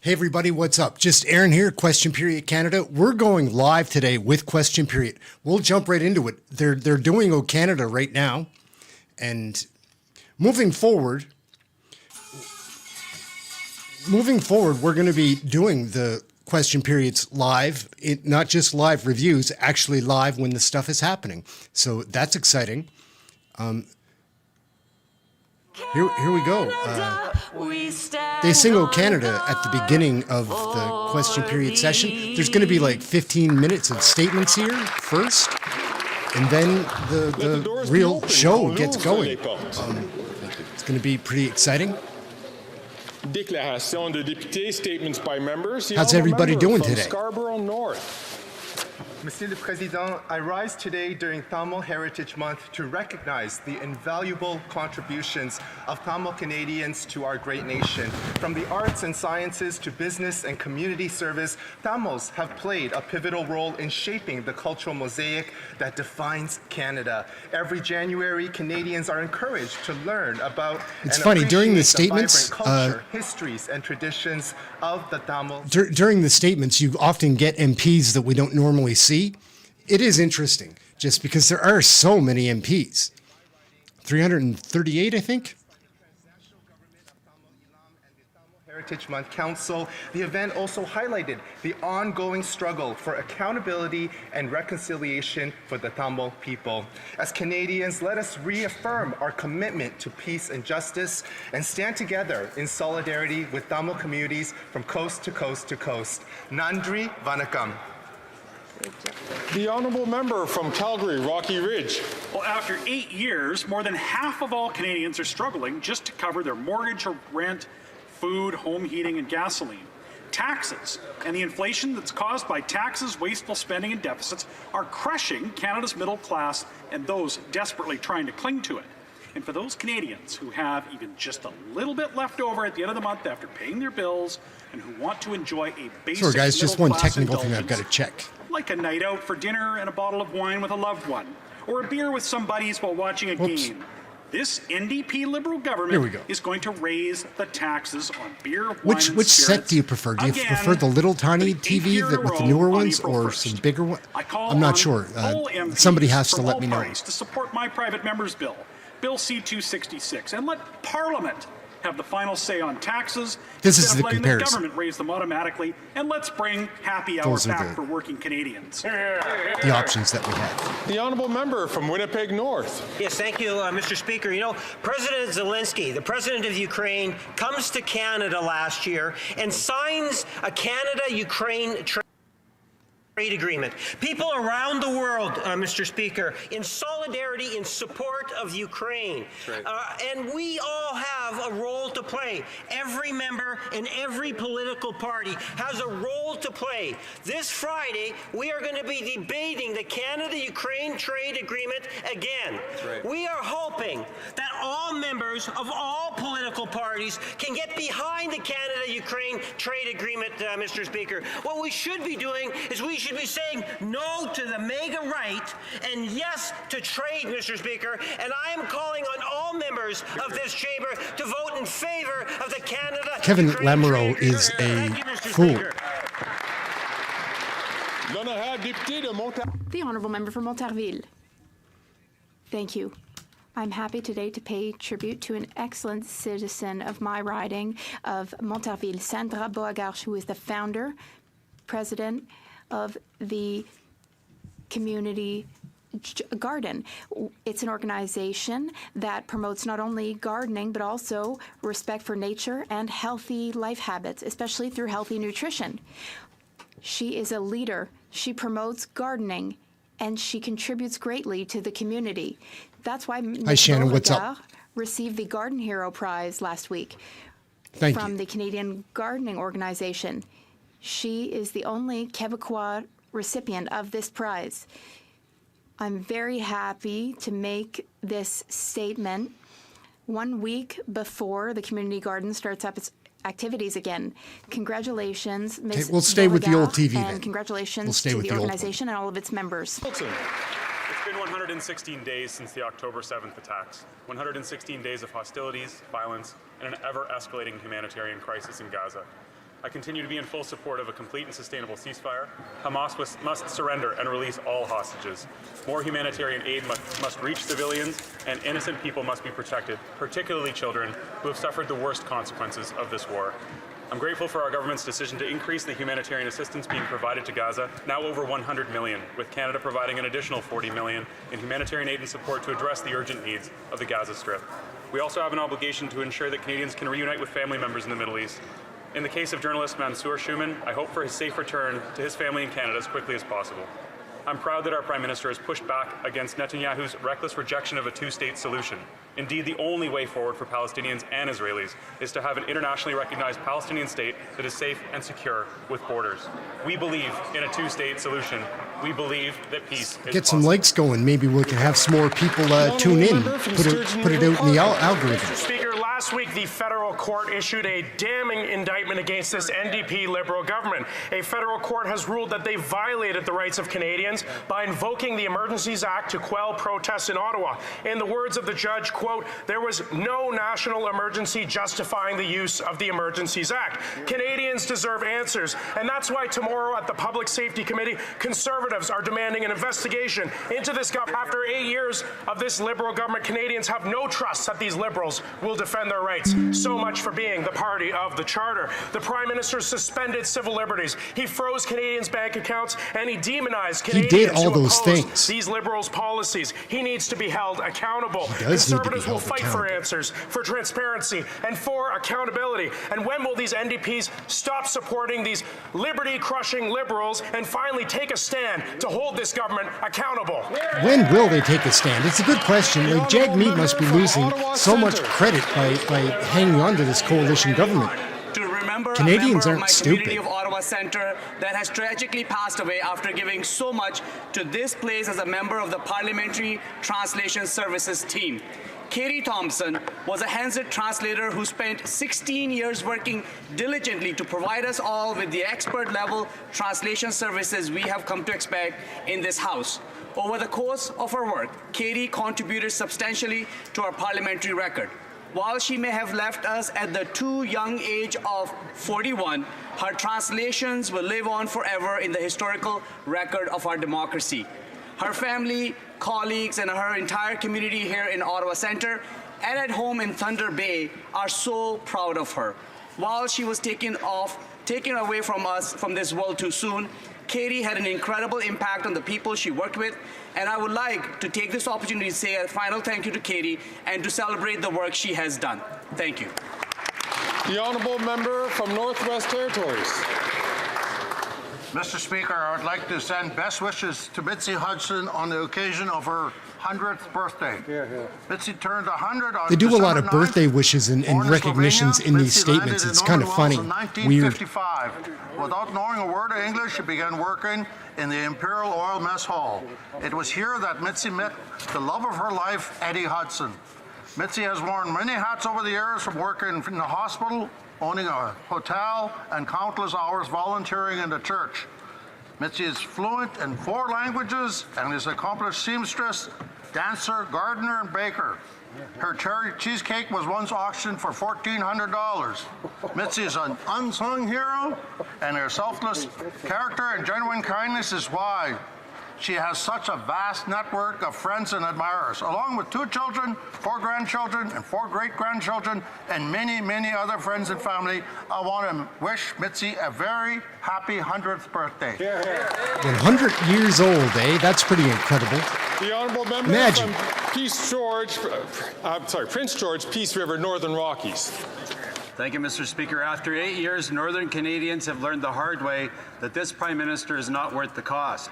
Hey everybody, what's up? Just Ehren here, Question Period Canada. We're going live today with Question Period. We'll jump right into it. They're doing O Canada right now. And moving forward, we're going to be doing the Question Periods live, not just live reviews, actually live when the stuff is happening. So that's exciting. Here we go. They sing O Canada at the beginning of the question period session. There's going to be like 15 minutes of statements here first, and then the real show gets going. It's going to be pretty exciting. Déclaration de députés, statements by members. How's everybody doing today? Scarborough North. Monsieur le Président, I rise today during Tamil Heritage Month to recognize the invaluable contributions of Tamil Canadians to our great nation. From the arts and sciences to business and community service, Tamils have played a pivotal role in shaping the cultural mosaic that defines Canada. Every January, Canadians are encouraged to learn about It's funny, during the statements, culture, histories, and traditions of the Tamil. During the statements, you often get MPs that we don't normally see. It is interesting, just because there are so many MPs. 338, I think. Heritage Month Council, the event also highlighted the ongoing struggle for accountability and reconciliation for the Tamil people. As Canadians, let us reaffirm our commitment to peace and justice and stand together in solidarity with Tamil communities from coast to coast to coast. Nandri Vanakkam. The honourable member from Calgary, Rocky Ridge. Well, after 8 years, more than half of all Canadians are struggling just to cover their mortgage or rent, food, home heating, and gasoline. Taxes and the inflation that's caused by taxes, wasteful spending, and deficits are crushing Canada's middle class and those desperately trying to cling to it. And for those Canadians who have even just a little bit left over at the end of the month after paying their bills and who want to enjoy a basic Sorry guys, just one technical thing I've got to indulgence, check. like a night out for dinner and a bottle of wine with a loved one, or a beer with some buddies while watching a game. This NDP Liberal government is going to raise the taxes on beer, wine, Which set do you prefer? Do you prefer the little tiny TV with the newer ones, or some bigger ones? I'm not sure. Somebody has to let me know. To support my private member's bill, Bill C-266, and let Parliament have the final say on taxes. This is the letting comparison. the government raise them automatically, and let's bring happy hour back for working Canadians. The options that we have. The honourable member from Winnipeg North. Yes, thank you, Mr. Speaker. You know, President Zelensky, the president of Ukraine, comes to Canada last year and signs a Canada-Ukraine trade agreement. People around the world, Mr. Speaker, in solidarity, in support of Ukraine. And we all have a role to play. Every member in every political party has a role to play. This Friday, we are going to be debating the Canada-Ukraine trade agreement again. We are hoping that all members of all political parties can get behind the Canada-Ukraine trade agreement, Mr. Speaker. What we should be doing is we should be saying no to the MAGA right and yes to trade, Mr. Speaker, and I am calling on all members of this chamber to vote in favor of the Canada. Kevin Lamoureux is a fool. The Honourable Member for Montarville. Thank you. I'm happy today to pay tribute to an excellent citizen of my riding of Montarville, Sandra Boagarche, who is the founder, president of the community garden. It's an organization that promotes not only gardening, but also respect for nature and healthy life habits, especially through healthy nutrition. She is a leader. She promotes gardening, and she contributes greatly to the community. That's why Ms. Shannon, what's up? received the Garden Hero Prize last week from the Canadian Gardening Organization. She is the only Quebecois recipient of this prize. I'm very happy to make this statement 1 week before the community garden starts up its activities again. Congratulations, Ms. Okay, we'll stay with the old TV and then. Congratulations to the organization and all of its members. It's been 116 days since the October 7th attacks. 116 days of hostilities, violence, and an ever-escalating humanitarian crisis in Gaza. I continue to be in full support of a complete and sustainable ceasefire. Hamas must surrender and release all hostages. More humanitarian aid must reach civilians, and innocent people must be protected, particularly children who have suffered the worst consequences of this war. I'm grateful for our government's decision to increase the humanitarian assistance being provided to Gaza, now over 100 million, with Canada providing an additional 40 million in humanitarian aid and support to address the urgent needs of the Gaza Strip. We also have an obligation to ensure that Canadians can reunite with family members in the Middle East. In the case of journalist Mansour Schuman, I hope for his safe return to his family in Canada as quickly as possible. I'm proud that our Prime Minister has pushed back against Netanyahu's reckless rejection of a two-state solution. Indeed, the only way forward for Palestinians and Israelis is to have an internationally recognized Palestinian state that is safe and secure with borders. We believe in a two-state solution. We believe that peace is Get some possible. likes going. Maybe we can have some more people tune in. Put it out in the algorithm. Mr. Speaker, last week the federal court issued a damning indictment against this NDP Liberal government. A federal court has ruled that they violated the rights of Canadians by invoking the Emergencies Act to quell protests in Ottawa. In the words of the judge, quote, there was no national emergency justifying the use of the Emergencies Act. Canadians deserve answers, and that's why tomorrow at the Public Safety Committee, Conservatives are demanding an investigation into this government. After 8 years of this Liberal government, Canadians have no trust that these Liberals will defend their rights. So much for being the party of the Charter. The Prime Minister suspended civil liberties. He froze Canadians' bank accounts, and he demonized Canadians did all who those oppose things. these Liberals' policies. He needs to be held accountable. Conservatives will fight for answers, for transparency, and for accountability. And when will these NDPs stop supporting these liberty-crushing Liberals and finally take a stand to hold this government accountable? When will they take a stand? It's a good question. Like, JAGMEET must be losing so much credit by hanging on to this coalition government. To remember Canadians a member aren't of my stupid. community of Ottawa Centre that has tragically passed away after giving so much to this place as a member of the Parliamentary Translation Services team. Katie Thompson was a Hansard translator who spent 16 years working diligently to provide us all with the expert-level translation services we have come to expect in this House. Over the course of her work, Katie contributed substantially to our parliamentary record. While she may have left us at the too young age of 41, her translations will live on forever in the historical record of our democracy. Her family, colleagues, and her entire community here in Ottawa Centre and at home in Thunder Bay are so proud of her. While she was taken away from us from this world too soon, Katie had an incredible impact on the people she worked with, and I would like to take this opportunity to say a final thank you to Katie and to celebrate the work she has done. Thank you. The honourable member from Northwest Territories. Mr. Speaker, I would like to send best wishes to Mitzi Hudson on the occasion of her 100th birthday. Mitzi turned 100 on They do a lot of December 9th. birthday wishes and Born in recognitions Slovenia, in these Mitzi landed statements. in It's kind of Northern funny, Wales in weird. 1955. Without knowing a word of English, she began working in the Imperial Oil Mess Hall. It was here that Mitzi met the love of her life, Eddie Hudson. Mitzi has worn many hats over the years, from working in the hospital, owning a hotel, and countless hours volunteering in the church. Mitzi is fluent in 4 languages and is an accomplished seamstress, dancer, gardener, and baker. Her cherry cheesecake was once auctioned for $1,400. Mitzi is an unsung hero, and her selfless character and genuine kindness is why she has such a vast network of friends and admirers, along with 2 children, 4 grandchildren, and 4 great-grandchildren, and many, many other friends and family. I want to wish Mitzi a very happy 100th birthday. 100 years old, eh? That's pretty incredible. The honourable member Imagine. from Prince George, Peace River, Northern Rockies. Thank you, Mr. Speaker. After 8 years, Northern Canadians have learned the hard way that this Prime Minister is not worth the cost.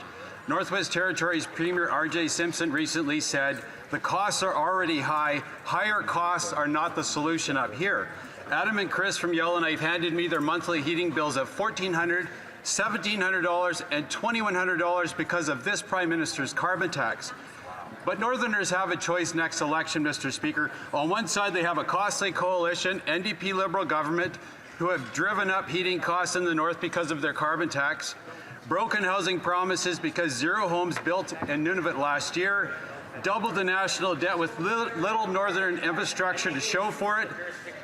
Northwest Territories Premier R.J. Simpson recently said, the costs are already high. Higher costs are not the solution up here. Adam and Chris from Yellowknife handed me their monthly heating bills of $1,400, $1,700, and $2,100 because of this Prime Minister's carbon tax. But Northerners have a choice next election, Mr. Speaker. On one side, they have a costly coalition, NDP Liberal government, who have driven up heating costs in the north because of their carbon tax, broken housing promises because 0 homes built in Nunavut last year, doubled the national debt with little northern infrastructure to show for it,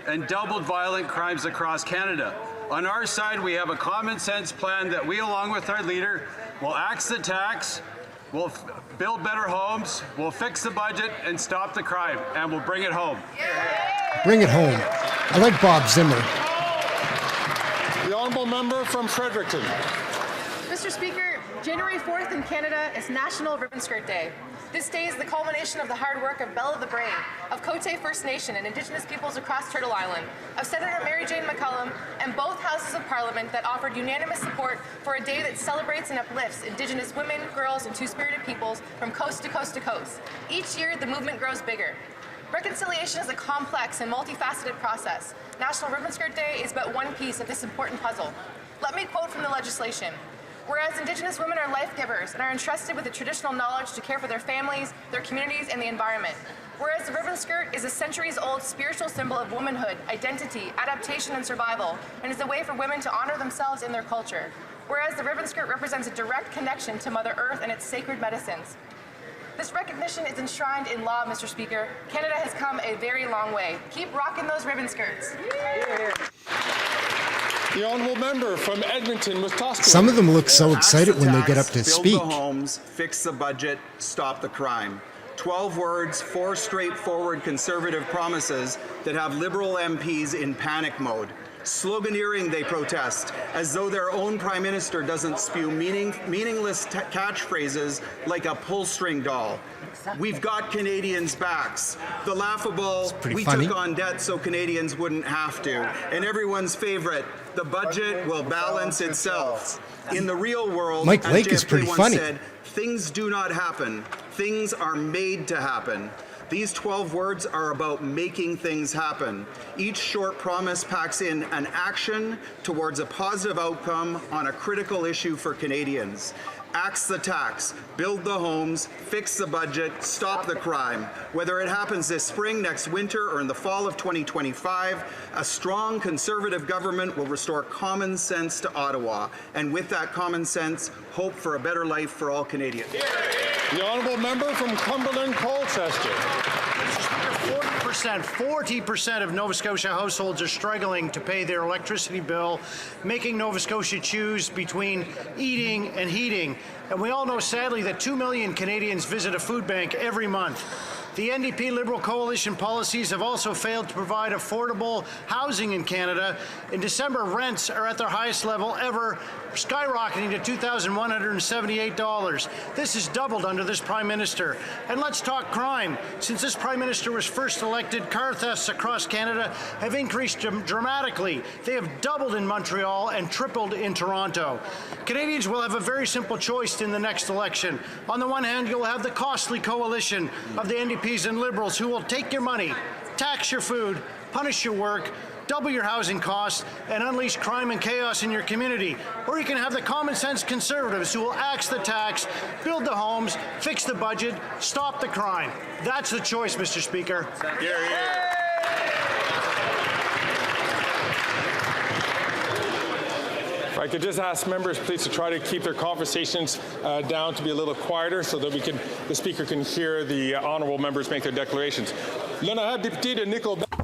and doubled violent crimes across Canada. On our side, we have a common sense plan that we, along with our leader, will axe the tax, we'll build better homes, we'll fix the budget and stop the crime, and we'll bring it home. Bring it home. I like Bob Zimmer. The honourable member from Fredericton. Mr. Speaker, January 4th in Canada is National Ribbon Skirt Day. This day is the culmination of the hard work of Bella the Brain, of Cote First Nation and Indigenous peoples across Turtle Island, of Senator Mary Jane McCullum, and both houses of Parliament that offered unanimous support for a day that celebrates and uplifts Indigenous women, girls, and two-spirited peoples from coast to coast to coast. Each year, the movement grows bigger. Reconciliation is a complex and multifaceted process. National Ribbon Skirt Day is but one piece of this important puzzle. Let me quote from the legislation. Whereas Indigenous women are life givers and are entrusted with the traditional knowledge to care for their families, their communities, and the environment. Whereas the ribbon skirt is a centuries-old spiritual symbol of womanhood, identity, adaptation, and survival, and is a way for women to honor themselves and their culture. Whereas the ribbon skirt represents a direct connection to Mother Earth and its sacred medicines. This recognition is enshrined in law, Mr. Speaker. Canada has come a very long way. Keep rocking those ribbon skirts. The honourable member from Edmonton, Wisconsin. Some of them look so excited when they get up to speak. Build the homes, fix the budget, stop the crime. 12 words, 4 straightforward conservative promises that have Liberal MPs in panic mode. Sloganeering they protest, as though their own Prime Minister doesn't spew meaningless catchphrases like a pull-string doll. We've got Canadians' backs. The laughable, we took on debt so Canadians wouldn't have to. And everyone's favorite, the budget will balance itself. In the real world, Mike as Lake JFK is pretty once funny. said, things do not happen. Things are made to happen. These 12 words are about making things happen. Each short promise packs in an action towards a positive outcome on a critical issue for Canadians. Axe the tax, build the homes, fix the budget, stop the crime. Whether it happens this spring, next winter, or in the fall of 2025, a strong Conservative government will restore common sense to Ottawa. And with that common sense, hope for a better life for all Canadians. The honourable member from Cumberland, Colchester. 40% of Nova Scotia households are struggling to pay their electricity bill, making Nova Scotia choose between eating and heating. And we all know, sadly, that 2 million Canadians visit a food bank every month. The NDP Liberal Coalition policies have also failed to provide affordable housing in Canada. In December, rents are at their highest level ever, skyrocketing to $2,178. This has doubled under this Prime Minister. And let's talk crime. Since this Prime Minister was first elected, car thefts across Canada have increased dramatically. They have doubled in Montreal and tripled in Toronto. Canadians will have a very simple choice in the next election. On the one hand, you'll have the costly coalition of the NDPs and Liberals who will take your money, tax your food, punish your work, double your housing costs, and unleash crime and chaos in your community. Or you can have the common sense Conservatives who will axe the tax, build the homes, fix the budget, stop the crime. That's the choice, Mr. Speaker. Hear, hear. If I could just ask members, please, to try to keep their conversations down, to be a little quieter, so that the Speaker can hear the honourable members make their declarations. The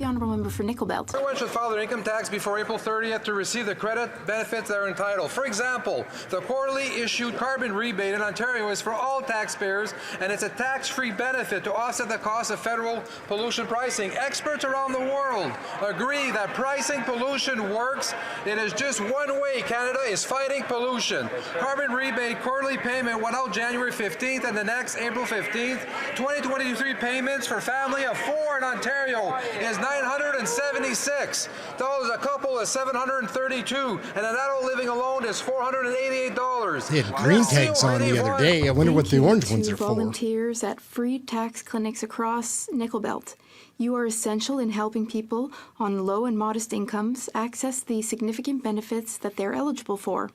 honourable member for Nickel Belt. Everyone should file their income tax before April 30th to receive the credit benefits that are entitled. For example, the quarterly issued carbon rebate in Ontario is for all taxpayers, and it's a tax-free benefit to offset the cost of federal pollution pricing. Experts around the world agree that pricing pollution works. It is just one way Canada is fighting pollution. Carbon rebate quarterly payment went out January 15th and the next April 15th. 2023 payments for family of 4 in Ontario is $976. A couple is $732, and an adult living alone is $488. They had green tags on the other day. I wonder what the orange ones are for. Volunteers at free tax clinics across Nickel Belt. You are essential in helping people on low and modest incomes access the significant benefits that they're eligible for.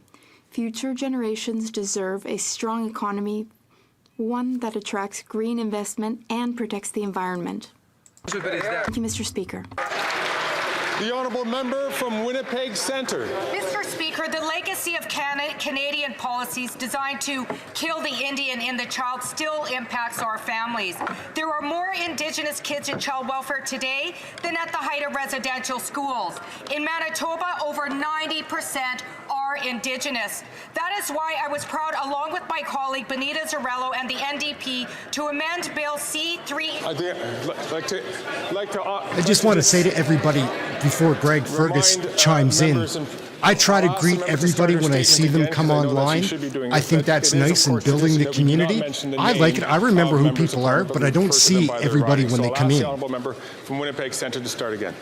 Future generations deserve a strong economy, one that attracts green investment and protects the environment. Thank you, Mr. Speaker. The honourable member from Winnipeg Centre. Mr. Speaker, the legacy of Canadian policies designed to kill the Indian in the child still impacts our families. There are more Indigenous kids in child welfare today than at the height of residential schools. In Manitoba, over 90% are Indigenous. That is why I was proud, along with my colleague Benita Zarello and the NDP, to amend Bill C-3. I just want to say to everybody before Greg Fergus chimes in, I try to greet everybody when I see them come online. I think that's nice in building the community. I like it. I remember who people are, but I don't see everybody when they come in. Honourable member from Winnipeg Centre to start again.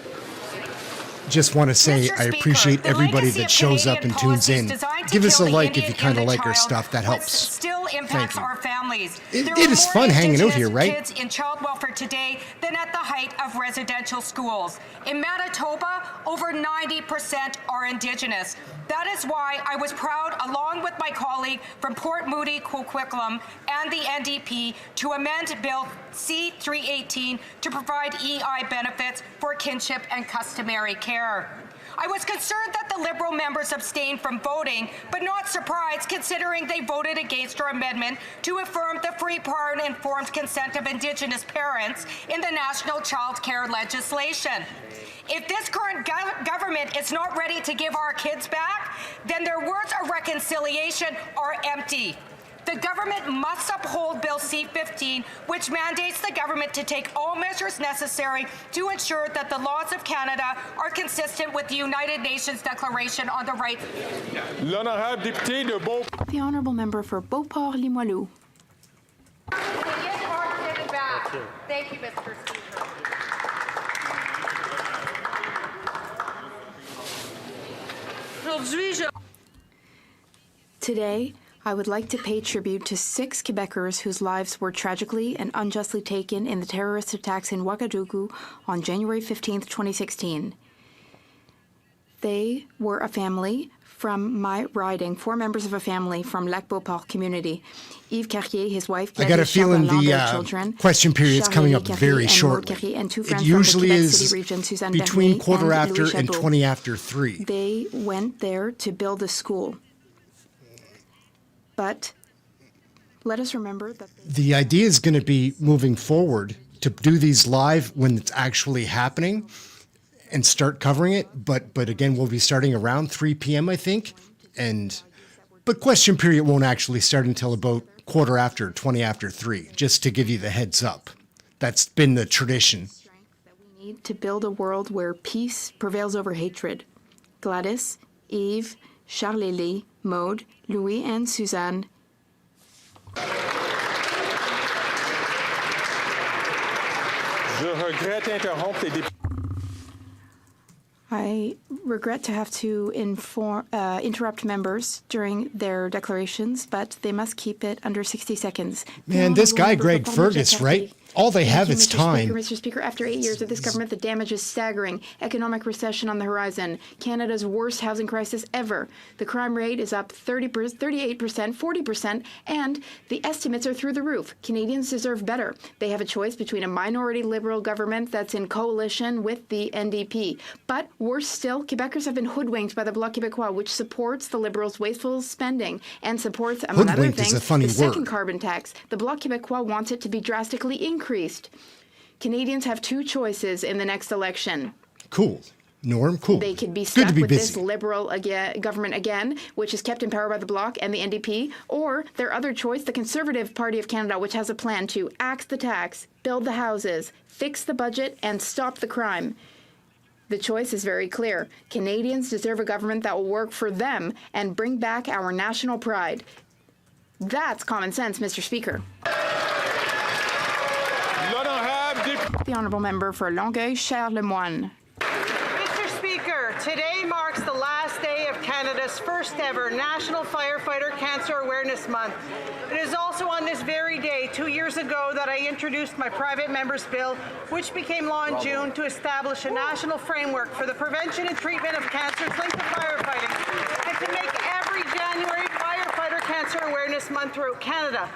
Just want to say I appreciate everybody that shows up and tunes in. Give us a like if you kind of like our stuff. That helps. Still impacts our families. It is fun hanging out here, right? Kids in child welfare today than at the height of residential schools. In Manitoba, over 90% are Indigenous. That is why I was proud, along with my colleague from Port Moody, Coquitlam, and the NDP, to amend Bill C-318 to provide EI benefits for kinship and customary care. I was concerned that the Liberal members abstained from voting, but not surprised considering they voted against our amendment to affirm the free, prior, and informed consent of Indigenous parents in the national child care legislation. If this current government is not ready to give our kids back, then their words of reconciliation are empty. The government must uphold Bill C-15, which mandates the government to take all measures necessary to ensure that the laws of Canada are consistent with the United Nations Declaration on the Rights. The honourable member for Beauport-Limoilou. Thank you, Mr. Speaker. Today, I would like to pay tribute to 6 Quebecers whose lives were tragically and unjustly taken in the terrorist attacks in Ouagadougou on January 15, 2016. They were a family from my riding, 4 members of a family from Lac-Beauport community. Yves Carrier, his wife, I got a feeling the question period is coming up very shortly. It usually is between quarter after and 20 after 3. They went there to build a school. But let us remember that the idea is going to be moving forward to do these live when it's actually happening and start covering it. But again, we'll be starting around 3 p.m. I think, but question period won't actually start until about quarter after, 20 after 3. Just to give you the heads up, that's been the tradition. We need to build a world where peace prevails over hatred. Gladys, Yves, Charlélie, Maude, Louis, and Suzanne. I regret to have to interrupt members during their declarations, but they must keep it under 60 seconds. Man, this guy, Greg Fergus, right? All they have is time. Mr. Speaker, after 8 years of this government, the damage is staggering. Economic recession on the horizon. Canada's worst housing crisis ever. The crime rate is up 38%, 40%, and the estimates are through the roof. Canadians deserve better. They have a choice between a minority Liberal government that's in coalition with the NDP. But worse still, Quebecers have been hoodwinked by the Bloc Québécois, which supports the Liberals' wasteful spending and supports, among other things, the second carbon tax. The Bloc Québécois wants it to be drastically increased. Canadians have 2 choices in the next election. Cool. Norm, cool. They could be stuck with this Liberal government again, which is kept in power by the Bloc and the NDP, or their other choice, the Conservative Party of Canada, which has a plan to axe the tax, build the houses, fix the budget, and stop the crime. The choice is very clear. Canadians deserve a government that will work for them and bring back our national pride. That's common sense, Mr. Speaker. The honourable member for Longueuil-Cher-le-Moine. Mr. Speaker, today marks the last day of Canada's first ever National Firefighter Cancer Awareness Month. It is also on this very day, 2 years ago, that I introduced my private member's bill, which became law in June, to establish a national framework for the prevention and treatment of cancers linked to firefighting, and to make every January Firefighter Cancer Awareness Month throughout Canada.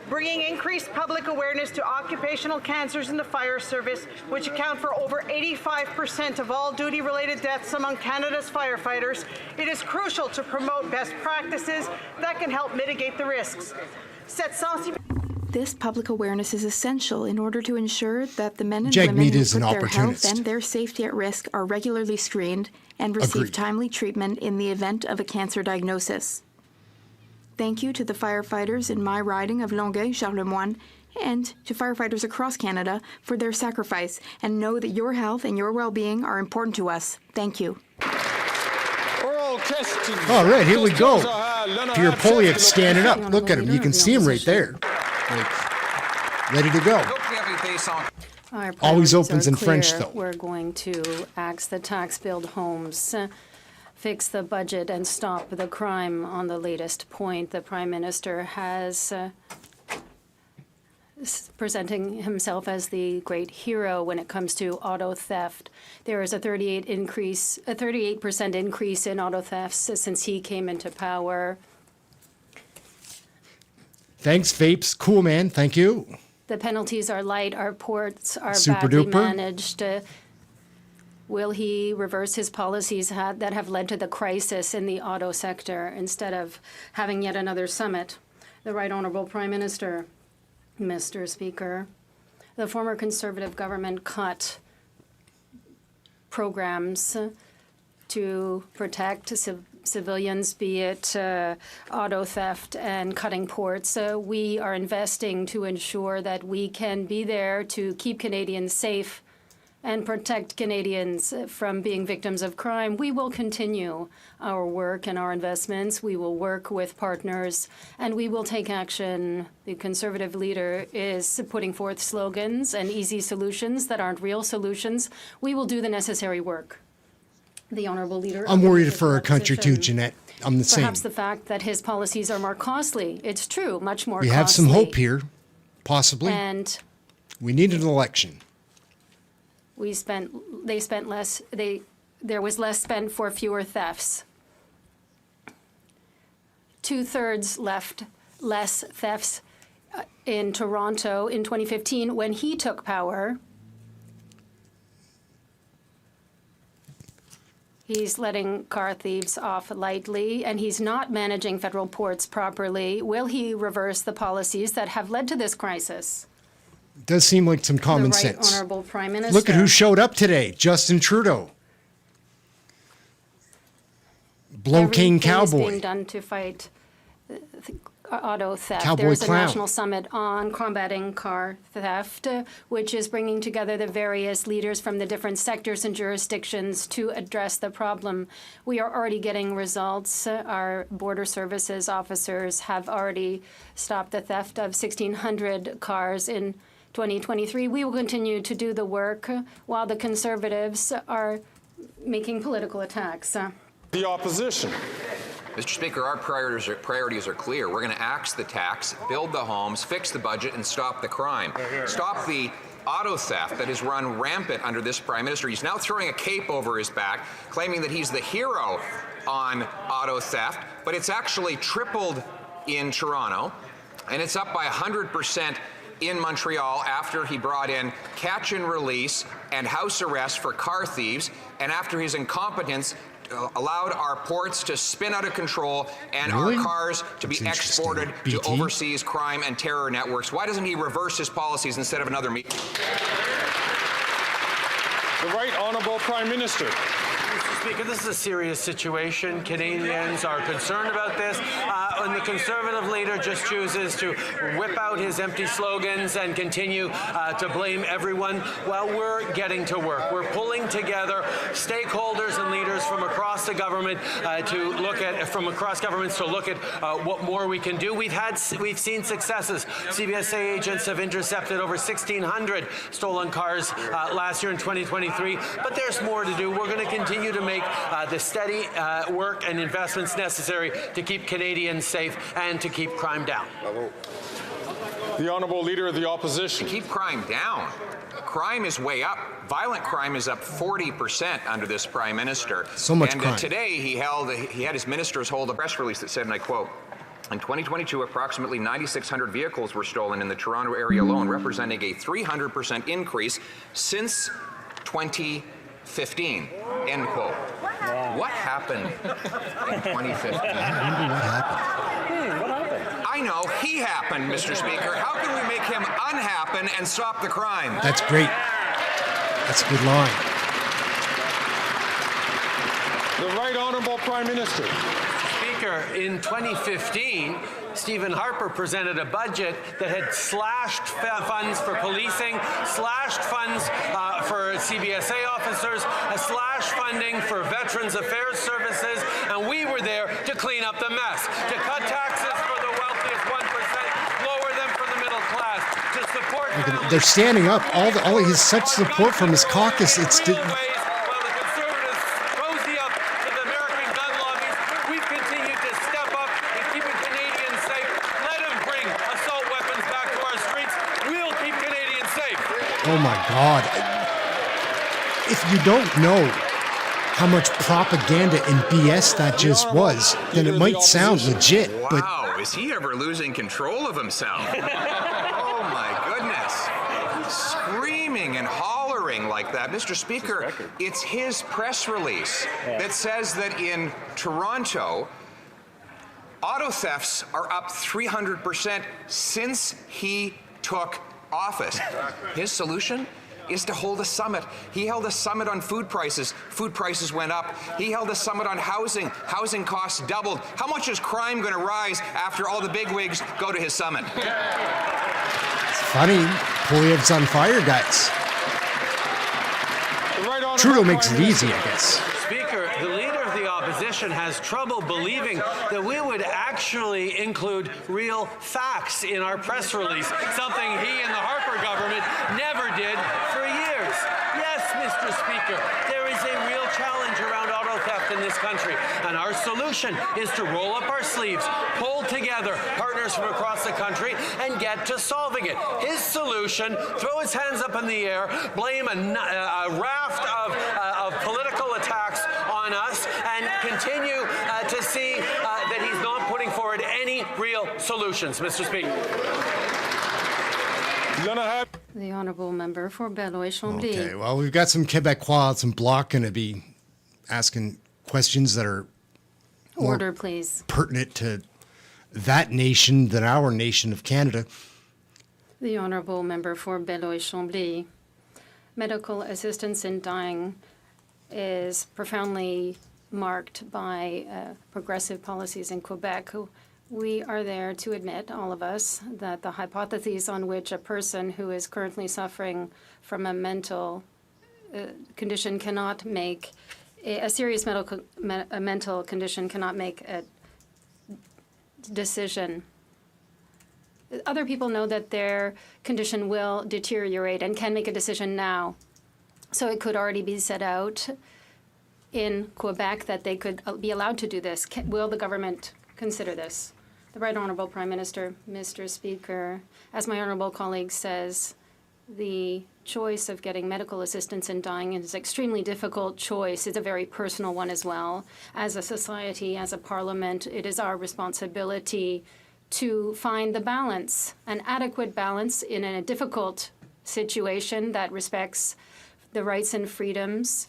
bringing increased public awareness to occupational cancers in the fire service, which account for over 85% of all duty-related deaths among Canada's firefighters. It is crucial to promote best practices that can help mitigate the risks. This public awareness is essential in order to ensure that the men and JAGMEET women who is an put their health opportunist. and their safety at risk are regularly screened and receive Agreed. timely treatment in the event of a cancer diagnosis. Thank you to the firefighters in my riding of Longueuil-Charlemagne and to firefighters across Canada for their sacrifice, and know that your health and your well-being are important to us. Thank you. All right, here we go. Pierre Poilievre standing up. Look at him. You can see him right there. Like, ready to go. Our Always priorities opens are in French, clear. though. We're going to axe the tax-billed homes, fix the budget, and stop the crime. On the latest point, the Prime Minister has presenting himself as the great hero when it comes to auto theft. There is a 38% increase in auto thefts since he came into power. Thanks, Vapes. Cool, man. Thank you. The penalties are light. Our ports are Super badly duper. managed. Will he reverse his policies that have led to the crisis in the auto sector instead of having yet another summit? The Right Honourable Prime Minister, Mr. Speaker, the former Conservative government cut programs to protect civilians, be it auto theft and cutting ports. We are investing to ensure that we can be there to keep Canadians safe and protect Canadians from being victims of crime. We will continue our work and our investments. We will work with partners, and we will take action. The Conservative leader is putting forth slogans and easy solutions that aren't real solutions. We will do the necessary work. The Honourable Leader. I'm worried for our country too, Jeanette. I'm the same. Perhaps the fact that his policies are more costly. It's true, much more We costly. have some hope here, possibly. And We need an election. there was less spent for fewer thefts. 2/3 left less thefts in Toronto in 2015 when he took power. He's letting car thieves off lightly, and he's not managing federal ports properly. Will he reverse the policies that have led to this crisis? Does seem like some common The Right sense. Honourable Prime Minister. Look at who showed up today. Justin Trudeau. Blow King Everything is being Cowboy. done to fight auto theft. Cowboy There's a clown. national summit on combating car theft, which is bringing together the various leaders from the different sectors and jurisdictions to address the problem. We are already getting results. Our border services officers have already stopped the theft of 1,600 cars in 2023. We will continue to do the work while the Conservatives are making political attacks. The opposition. Mr. Speaker, our priorities are clear. We're going to axe the tax, build the homes, fix the budget, and stop the crime. Stop the auto theft that has run rampant under this Prime Minister. He's now throwing a cape over his back, claiming that he's the hero on auto theft, but it's actually tripled in Toronto, and it's up by 100% in Montreal after he brought in catch and release and house arrest for car thieves, and after his incompetence allowed our ports to spin out of control and Really? our cars to be exported to overseas crime and terror networks. Why doesn't he reverse his policies instead of another meeting? The Right Honourable Prime Minister. Mr. Speaker, this is a serious situation. Canadians are concerned about this, and the Conservative leader just chooses to whip out his empty slogans and continue to blame everyone while we're getting to work. We're pulling together stakeholders and leaders from across the government across governments to look at what more we can do. We've seen successes. CBSA agents have intercepted over 1,600 stolen cars last year in 2023, but there's more to do. We're going to continue to make the steady work and investments necessary to keep Canadians safe and to keep crime down. The Honourable Leader of the Opposition. To keep crime down. Crime is way up. Violent crime is up 40% under this Prime Minister. So much and crime. Today he had his ministers hold a press release that said, and I quote, In 2022, approximately 9,600 vehicles were stolen in the Toronto area alone, representing a 300% increase since 2015, end quote. What happened in 2015? I wonder what happened. I know, he happened, Mr. Speaker. How can we make him unhappen and stop the crime? That's great. That's a good line. The Right Honourable Prime Minister. Speaker, in 2015, Stephen Harper presented a budget that had slashed funds for policing, slashed funds for CBSA officers, slashed funding for Veterans Affairs Services, and we were there to clean up the mess, to cut taxes for the wealthiest 1%, lower them for the middle class, to support families. They're standing up. All his such support from his caucus. It's oh my God. If you don't know how much propaganda and BS that just was, then it might sound legit. Wow, is he ever losing control of himself? Oh my goodness. Screaming and hollering like that. Mr. Speaker, it's his press release that says that in Toronto, auto thefts are up 300% since he took office. His solution is to hold a summit. He held a summit on food prices. Food prices went up. He held a summit on housing. Housing costs doubled. How much is crime going to rise after all the bigwigs go to his summit? It's funny. Poilievre's on fire, guys. Trudeau makes it easy, I guess. Speaker, the leader of the opposition has trouble believing that we would actually include real facts in our press release, something he and the Harper government never did for years. Yes, Mr. Speaker, there is a real challenge around auto theft in this country, and our solution is to roll up our sleeves, pull together partners from across the country, and get to solving it. His solution, throw his hands up in the air, blame a raft of political attacks on us, and continue to see that he's not putting forward any real solutions, Mr. Speaker. The honourable member for Beloit-Chambly. Okay, well, we've got some Quebecois, some Bloc going to be asking questions that are more Order, please. pertinent to that nation than our nation of Canada. The honourable member for Beloit-Chambly. Medical assistance in dying is profoundly marked by progressive policies in Quebec. We are there to admit, all of us, that the hypotheses on which a person who is currently suffering from a mental condition cannot make, a serious mental condition cannot make a decision. Other people know that their condition will deteriorate and can make a decision now. So it could already be set out in Quebec that they could be allowed to do this. Will the government consider this? The Right Honourable Prime Minister, Mr. Speaker, as my honourable colleague says, the choice of getting medical assistance in dying is an extremely difficult choice. It's a very personal one as well. As a society, as a parliament, it is our responsibility to find the balance, an adequate balance in a difficult situation that respects the rights and freedoms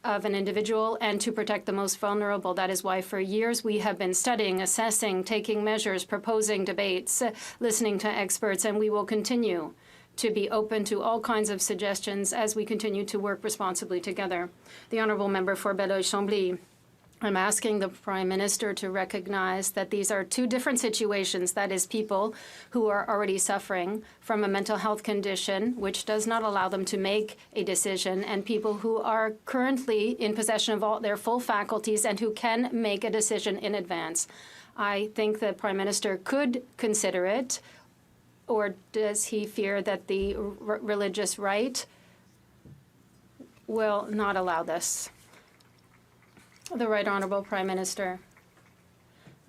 of an individual and to protect the most vulnerable. That is why for years we have been studying, assessing, taking measures, proposing debates, listening to experts, and we will continue to be open to all kinds of suggestions as we continue to work responsibly together. The honourable member for Beloit-Chambly. I'm asking the Prime Minister to recognize that these are two different situations. That is, people who are already suffering from a mental health condition, which does not allow them to make a decision, and people who are currently in possession of all their full faculties and who can make a decision in advance. I think the Prime Minister could consider it, or does he fear that the religious right will not allow this? The Right Honourable Prime Minister.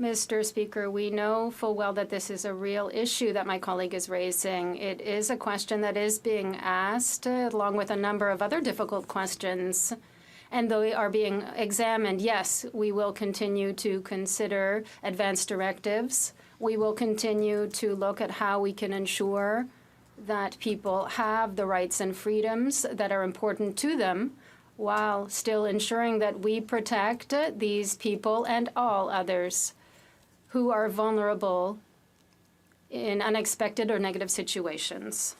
Mr. Speaker, we know full well that this is a real issue that my colleague is raising. It is a question that is being asked, along with a number of other difficult questions. and they are being examined. Yes, we will continue to consider advanced directives. We will continue to look at how we can ensure that people have the rights and freedoms that are important to them, while still ensuring that we protect these people and all others who are vulnerable in unexpected or negative situations.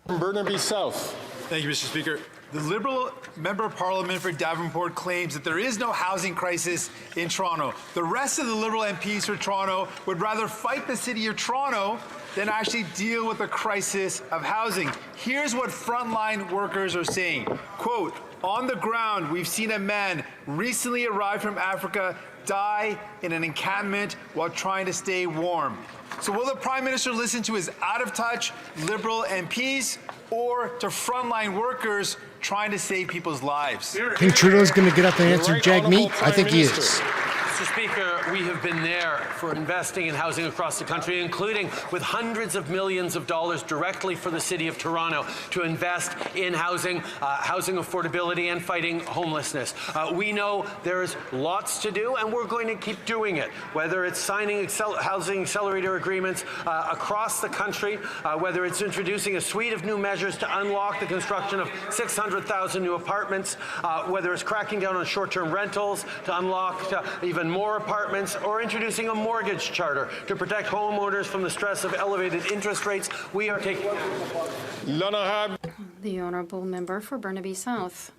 From Burnaby South. Thank you, Mr. Speaker. The Liberal Member of Parliament for Davenport claims that there is no housing crisis in Toronto. The rest of the Liberal MPs for Toronto would rather fight the City of Toronto than actually deal with the crisis of housing. Here's what frontline workers are saying. Quote, on the ground, we've seen a man recently arrived from Africa die in an encampment while trying to stay warm. So will the Prime Minister listen to his out-of-touch Liberal MPs or to frontline workers trying to save people's lives? Think Trudeau's going to get up and answer JAGMEET? I think he is. Mr. Speaker, we have been there for investing in housing across the country, including with hundreds of millions of dollars directly for the City of Toronto to invest in housing, housing affordability and fighting homelessness. We know there's lots to do, and we're going to keep doing it, whether it's signing housing accelerator agreements across the country, whether it's introducing a suite of new measures to unlock the construction of 600,000 new apartments, whether it's cracking down on short-term rentals to unlock even more apartments, or introducing a mortgage charter to protect homeowners from the stress of elevated interest rates. We are taking... The Honourable Member for Burnaby South.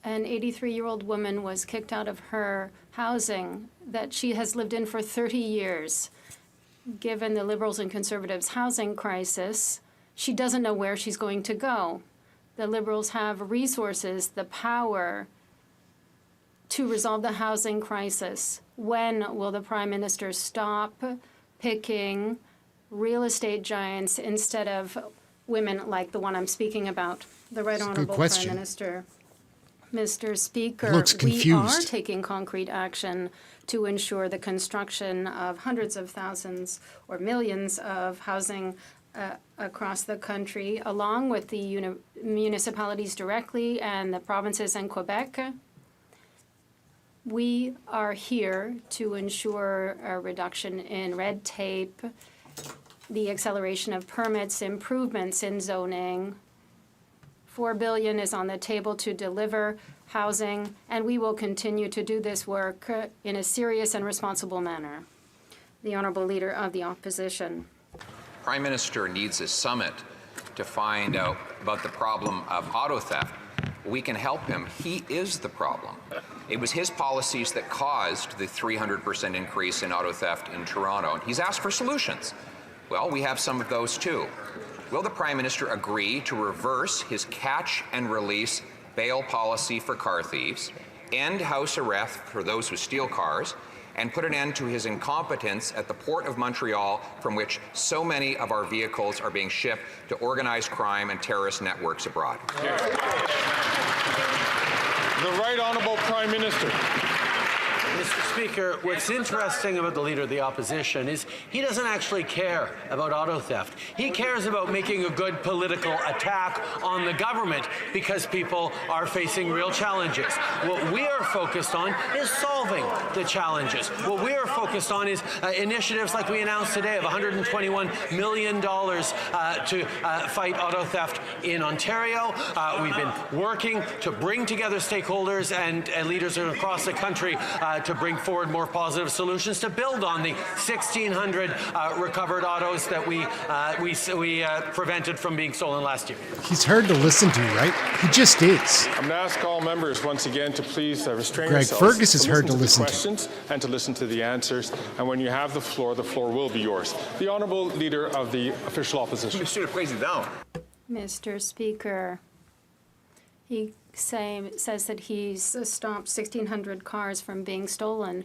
An 83-year-old woman was kicked out of her housing that she has lived in for 30 years. Given the Liberals and Conservatives' housing crisis, she doesn't know where she's going to go. The Liberals have resources, the power to resolve the housing crisis. When will the Prime Minister stop picking real estate giants instead of women like the one I'm speaking about? The Right Honourable Prime Minister. Mr. Speaker, we are taking concrete action to ensure the construction of hundreds of thousands or millions of housing across the country, along with the municipalities directly and the provinces and Quebec. We are here to ensure a reduction in red tape, the acceleration of permits, improvements in zoning. $4 billion is on the table to deliver housing, and we will continue to do this work in a serious and responsible manner. The Honourable Leader of the Opposition. Prime Minister needs a summit to find out about the problem of auto theft. We can help him. He is the problem. It was his policies that caused the 300% increase in auto theft in Toronto. And he's asked for solutions. Well, we have some of those too. Will the Prime Minister agree to reverse his catch and release bail policy for car thieves, end house arrest for those who steal cars, and put an end to his incompetence at the Port of Montreal, from which so many of our vehicles are being shipped to organized crime and terrorist networks abroad? The Right Honourable Prime Minister. Mr. Speaker, what's interesting about the Leader of the Opposition is he doesn't actually care about auto theft. He cares about making a good political attack on the government because people are facing real challenges. What we are focused on is solving the challenges. What we are focused on is initiatives like we announced today of $121 million to fight auto theft in Ontario. We've been working to bring together stakeholders and leaders across the country to bring forward more positive solutions to build on the 1,600 recovered autos that we prevented from being stolen last year. He's hard to listen to, right? He just is. I'm going to ask all members once again to please restrain Greg, yourselves. Fergus is hard to listen to. Questions and to listen to the answers. And when you have the floor will be yours. The Honourable Leader of the Official Opposition. Monsieur le Président. Mr. Speaker, he says that he's stopped 1,600 cars from being stolen,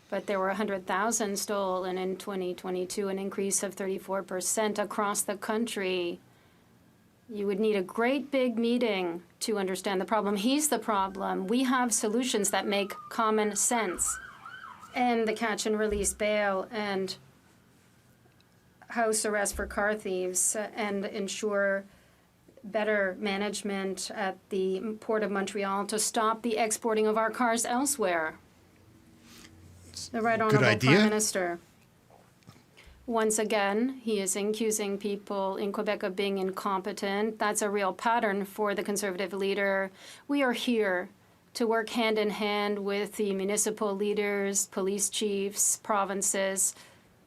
but there were 100,000 stolen in 2022, an increase of 34% across the country. You would need a great big meeting to understand the problem. He's the problem. We have solutions that make common sense. And the catch and release bail and house arrest for car thieves and ensure better management at the Port of Montreal to stop the exporting of our cars elsewhere. The Right Honourable Prime Minister. Once again, he is accusing people in Quebec of being incompetent. That's a real pattern for the Conservative leader. We are here to work hand in hand with the municipal leaders, police chiefs, provinces,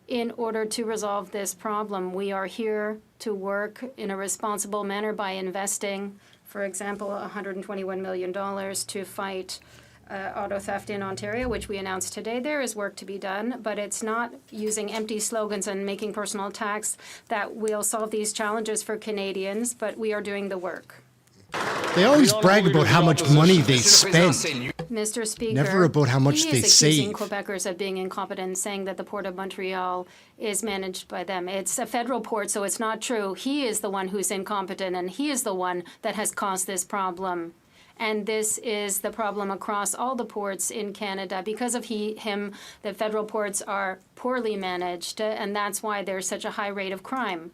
in order to resolve this problem. We are here to work in a responsible manner by investing, for example, $121 million to fight auto theft in Ontario, which we announced today. There is work to be done, but it's not using empty slogans and making personal attacks that will solve these challenges for Canadians, but we are doing the work. They always brag about how much money they spend. Mr. Speaker, never about how much they save. He is accusing Quebecers of being incompetent, saying that the Port of Montreal is managed by them. It's a federal port, so it's not true. He is the one who's incompetent, and he is the one that has caused this problem. And this is the problem across all the ports in Canada. Because of him, the federal ports are poorly managed, and that's why there's such a high rate of crime.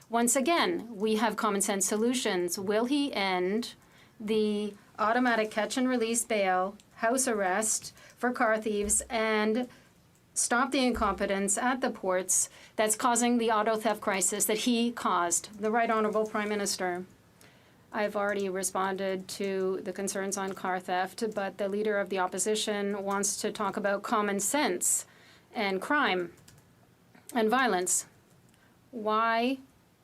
Once again, we have common sense solutions. Will he end the automatic catch and release bail, house arrest for car thieves, and stop the incompetence at the ports that's causing the auto theft crisis that he caused? The Right Honourable Prime Minister. I've already responded to the concerns on car theft, but the Leader of the Opposition wants to talk about common sense and crime and violence. Why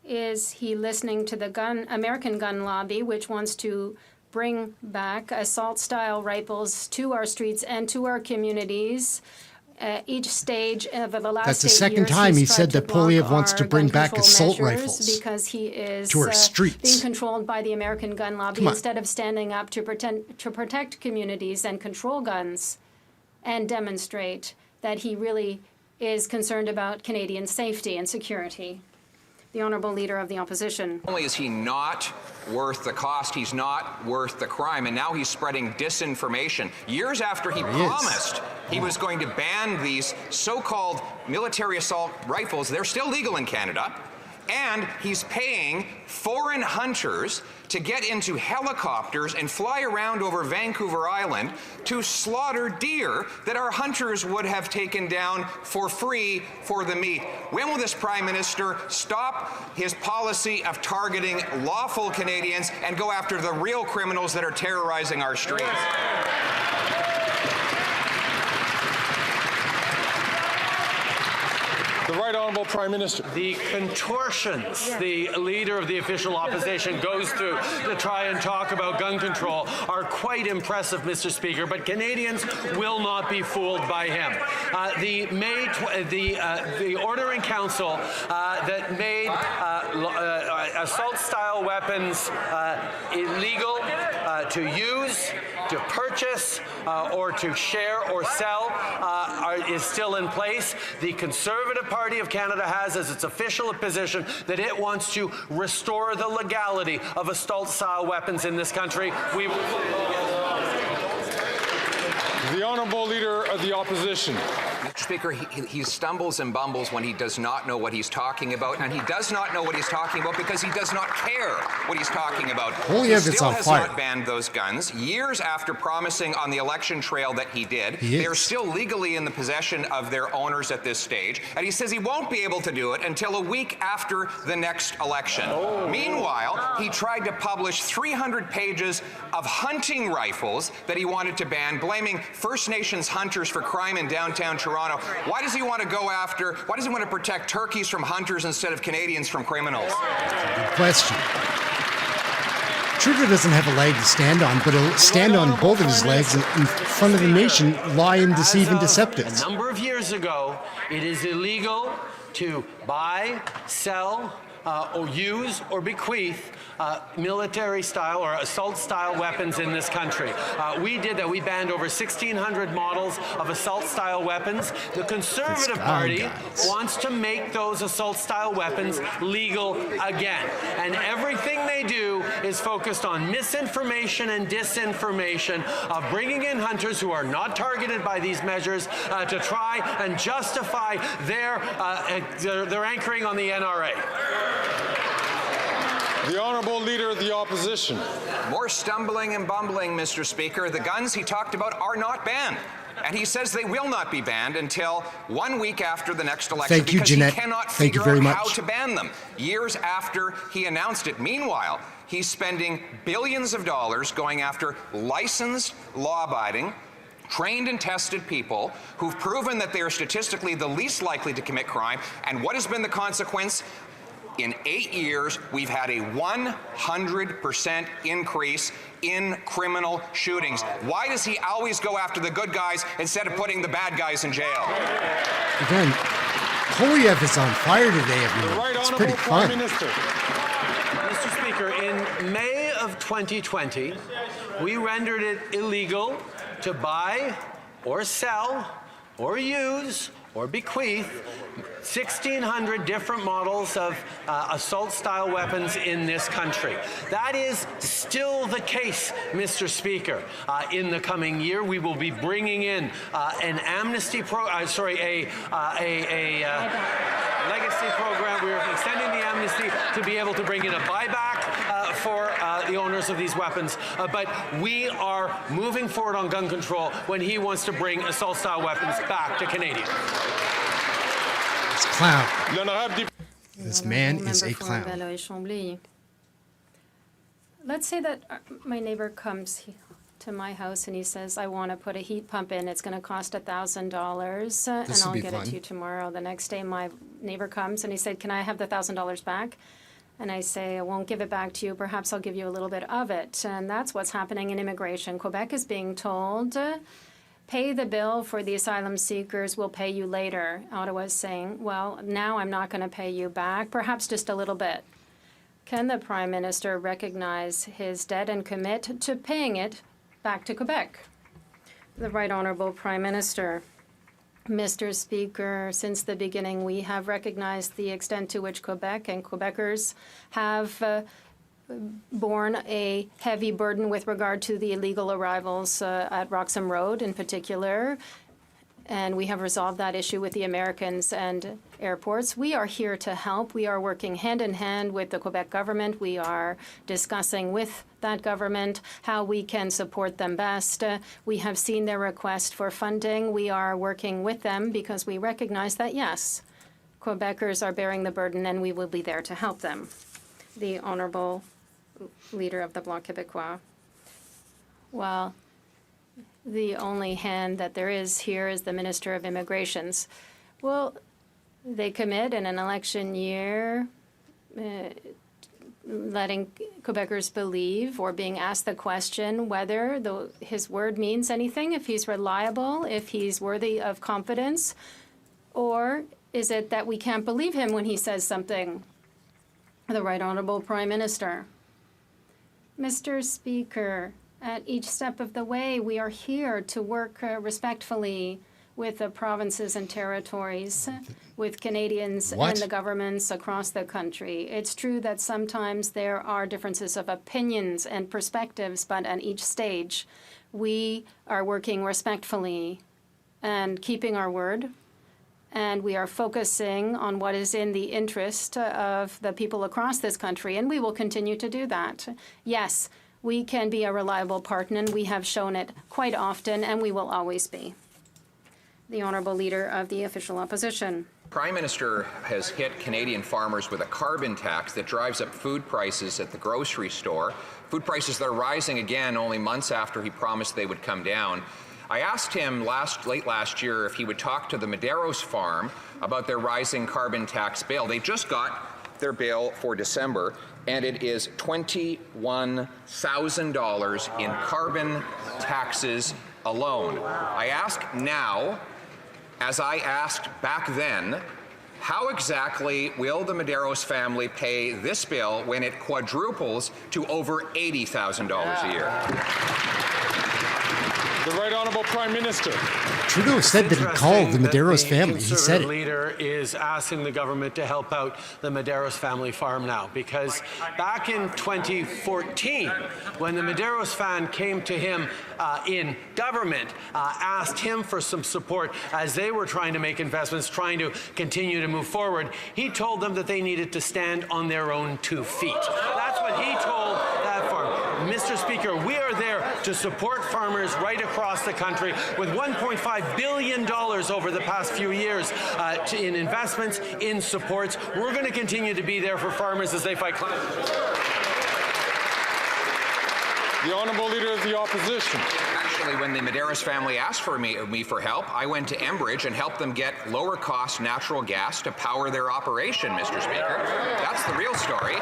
is he listening to the American gun lobby, which wants to bring back assault-style rifles to our streets and to our communities? Each stage of the last That's the second time he said that Poilievre wants to bring back assault rifles because he is to our streets, being controlled by the American gun lobby instead of standing up to protect communities and control guns and demonstrate that he really is concerned about Canadian safety and security. The Honourable Leader of the Opposition. Not only is he not worth the cost, he's not worth the crime, and now he's spreading disinformation. Years after he promised he was going to ban these so-called military assault rifles, they're still legal in Canada, and he's paying foreign hunters to get into helicopters and fly around over Vancouver Island to slaughter deer that our hunters would have taken down for free for the meat. When will this Prime Minister stop his policy of targeting lawful Canadians and go after the real criminals that are terrorizing our streets? The Right Honourable Prime Minister. The contortions the Leader of the official opposition goes through to try and talk about gun control are quite impressive, Mr. Speaker, but Canadians will not be fooled by him. The order in council that made assault-style weapons illegal to use, to purchase, or to share or sell is still in place. The Conservative Party of Canada has as its official position that it wants to restore the legality of assault-style weapons in this country. The Honourable Leader of the Opposition. Mr. Speaker, he stumbles and bumbles when he does not know what he's talking about, and he does not know what he's talking about because he does not care what he's talking about. He still has not banned those guns. Years after promising on the election trail that he did, they are still legally in the possession of their owners at this stage, and he says he won't be able to do it until a week after the next election. Meanwhile, he tried to publish 300 pages of hunting rifles that he wanted to ban, blaming First Nations hunters for crime in downtown Toronto. Why does he want to why does he want to protect turkeys from hunters instead of Canadians from criminals? Good question. Trudeau doesn't have a leg to stand on, but he'll stand on both of his legs in front of the nation, lie and deceive and deceptive. A number of years ago, it is illegal to buy, sell, or use or bequeath military-style or assault-style weapons in this country. We did that. We banned over 1,600 models of assault-style weapons. The Conservative Party wants to make those assault-style weapons legal again. And everything they do is focused on misinformation and disinformation of bringing in hunters who are not targeted by these measures to try and justify their anchoring on the NRA. The Honourable Leader of the Opposition. More stumbling and bumbling, Mr. Speaker. The guns he talked about are not banned. And he says they will not be banned until 1 week after the next election. Thank you, because Jeanette. he cannot Thank you figure very out much. how to ban them. Years after he announced it. Meanwhile, he's spending billions of dollars going after licensed, law-abiding, trained and tested people who've proven that they are statistically the least likely to commit crime. And what has been the consequence? In 8 years, we've had a 100% increase in criminal shootings. Why does he always go after the good guys instead of putting the bad guys in jail? Again, Poilievre is on fire today, everyone. Right It's Honourable pretty Prime fun. Minister. Mr. Speaker, in May of 2020, we rendered it illegal to buy or sell or use or bequeath 1,600 different models of assault-style weapons in this country. That is still the case, Mr. Speaker. In the coming year, we will be bringing in an amnesty legacy program. We are extending the amnesty to be able to bring in a buyback for the owners of these weapons. But we are moving forward on gun control when he wants to bring assault-style weapons back to Canadians. It's clown. This man is a Member for clown. Belleuil-Chambly. Let's say that my neighbor comes to my house and he says, I want to put a heat pump in. It's going to cost $1,000 and This will I'll be get fun. it to you tomorrow. The next day my neighbor comes and he said, can I have the $1,000 back? And I say, I won't give it back to you. Perhaps I'll give you a little bit of it. And that's what's happening in immigration. Quebec is being told, pay the bill for the asylum seekers, we'll pay you later. Ottawa is saying, well, now I'm not going to pay you back, perhaps just a little bit. Can the Prime Minister recognize his debt and commit to paying it back to Quebec? The Right Honourable Prime Minister. Mr. Speaker, since the beginning, we have recognized the extent to which Quebec and Quebecers have borne a heavy burden with regard to the illegal arrivals at Roxham Road in particular. And we have resolved that issue with the Americans and airports. We are here to help. We are working hand in hand with the Quebec government. We are discussing with that government how we can support them best. We have seen their request for funding. We are working with them because we recognize that, yes, Quebecers are bearing the burden and we will be there to help them. The Honourable Leader of the Bloc Québécois. Well, the only hand that there is here is the Minister of Immigrations. Well, they commit in an election year, letting Quebecers believe or being asked the question whether his word means anything, if he's reliable, if he's worthy of confidence, or is it that we can't believe him when he says something? The Right Honourable Prime Minister. Mr. Speaker, at each step of the way, we are here to work respectfully with the provinces and territories, with Canadians and the governments across the country. It's true that sometimes there are differences of opinions and perspectives, but at each stage, we are working respectfully and keeping our word. And we are focusing on what is in the interest of the people across this country, and we will continue to do that. Yes, we can be a reliable partner, and we have shown it quite often, and we will always be. The Honourable Leader of the Official Opposition. Prime Minister has hit Canadian farmers with a carbon tax that drives up food prices at the grocery store, food prices that are rising again only months after he promised they would come down. I asked him late last year if he would talk to the Medeiros farm about their rising carbon tax bill. They just got their bill for December, and it is $21,000 in carbon taxes alone. I ask now, as I asked back then, how exactly will the Medeiros family pay this bill when it quadruples to over $80,000 a year? The Right Honourable Prime Minister. Trudeau said that he called the Medeiros family. He said The it. leader is asking the government to help out the Medeiros family farm now, because back in 2014, when the Medeiros fan came to him in government, asked him for some support as they were trying to make investments, trying to continue to move forward, he told them that they needed to stand on their own 2 feet. That That's what he told that farm. Mr. Speaker, we are there to support farmers right across the country with $1.5 billion over the past few years in investments, in supports. We're going to continue to be there for farmers as they fight climate change. The Honourable Leader of the Opposition. Actually, when the Medeiros family asked for me for help, I went to Enbridge and helped them get lower-cost natural gas to power their operation, Mr. Speaker. That's the real story.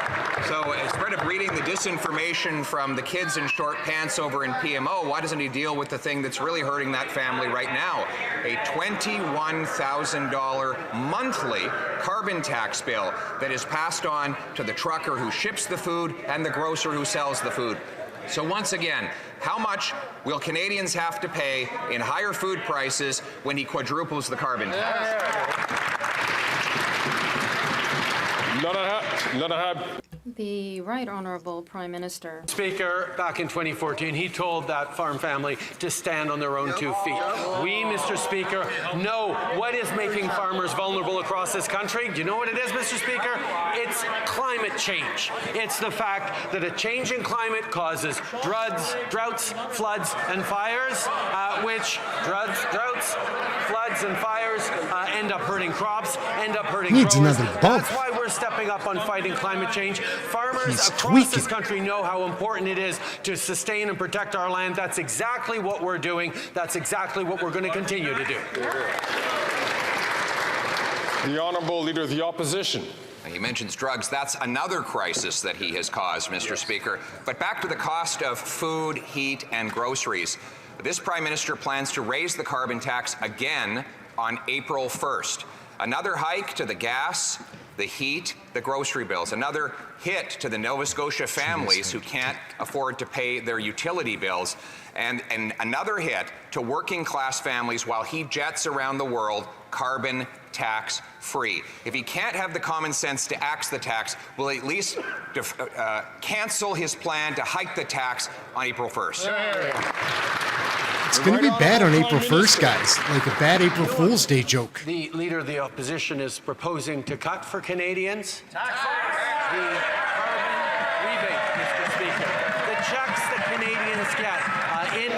So instead of reading the disinformation from the kids in short pants over in PMO, why doesn't he deal with the thing that's really hurting that family right now? A $21,000 monthly carbon tax bill that is passed on to the trucker who ships the food and the grocer who sells the food. So once again, how much will Canadians have to pay in higher food prices when he quadruples the carbon tax? The Right Honourable Prime Minister. Speaker, back in 2014, he told that farm family to stand on their own 2 feet. We, Mr. Speaker, know what is making farmers vulnerable across this country. Do you know what it is, Mr. Speaker? It's climate change. It's the fact that a change in climate causes droughts, floods, and fires, which droughts, floods, and fires end up hurting crops, end up hurting growers. Another bump. That's why we're stepping up on fighting climate change. Farmers across this country know how important it is to sustain and protect our land. That's exactly what we're doing. That's exactly what we're going to continue to do. The Honourable Leader of the Opposition. He mentions drugs. That's another crisis that he has caused, Mr. Speaker. But back to the cost of food, heat, and groceries. This Prime Minister plans to raise the carbon tax again on April 1st. Another hike to the gas, the heat, the grocery bills. Another hit to the Nova Scotia families who can't afford to pay their utility bills. And another hit to working class families while he jets around the world carbon tax free. If he can't have the common sense to axe the tax, will he at least cancel his plan to hike the tax on April 1st? It's going to be bad on April 1st, guys. Like a bad April Fool's Day joke. The Leader of the Opposition is proposing to cut for Canadians the carbon rebate, Mr. Speaker. The checks that Canadians get in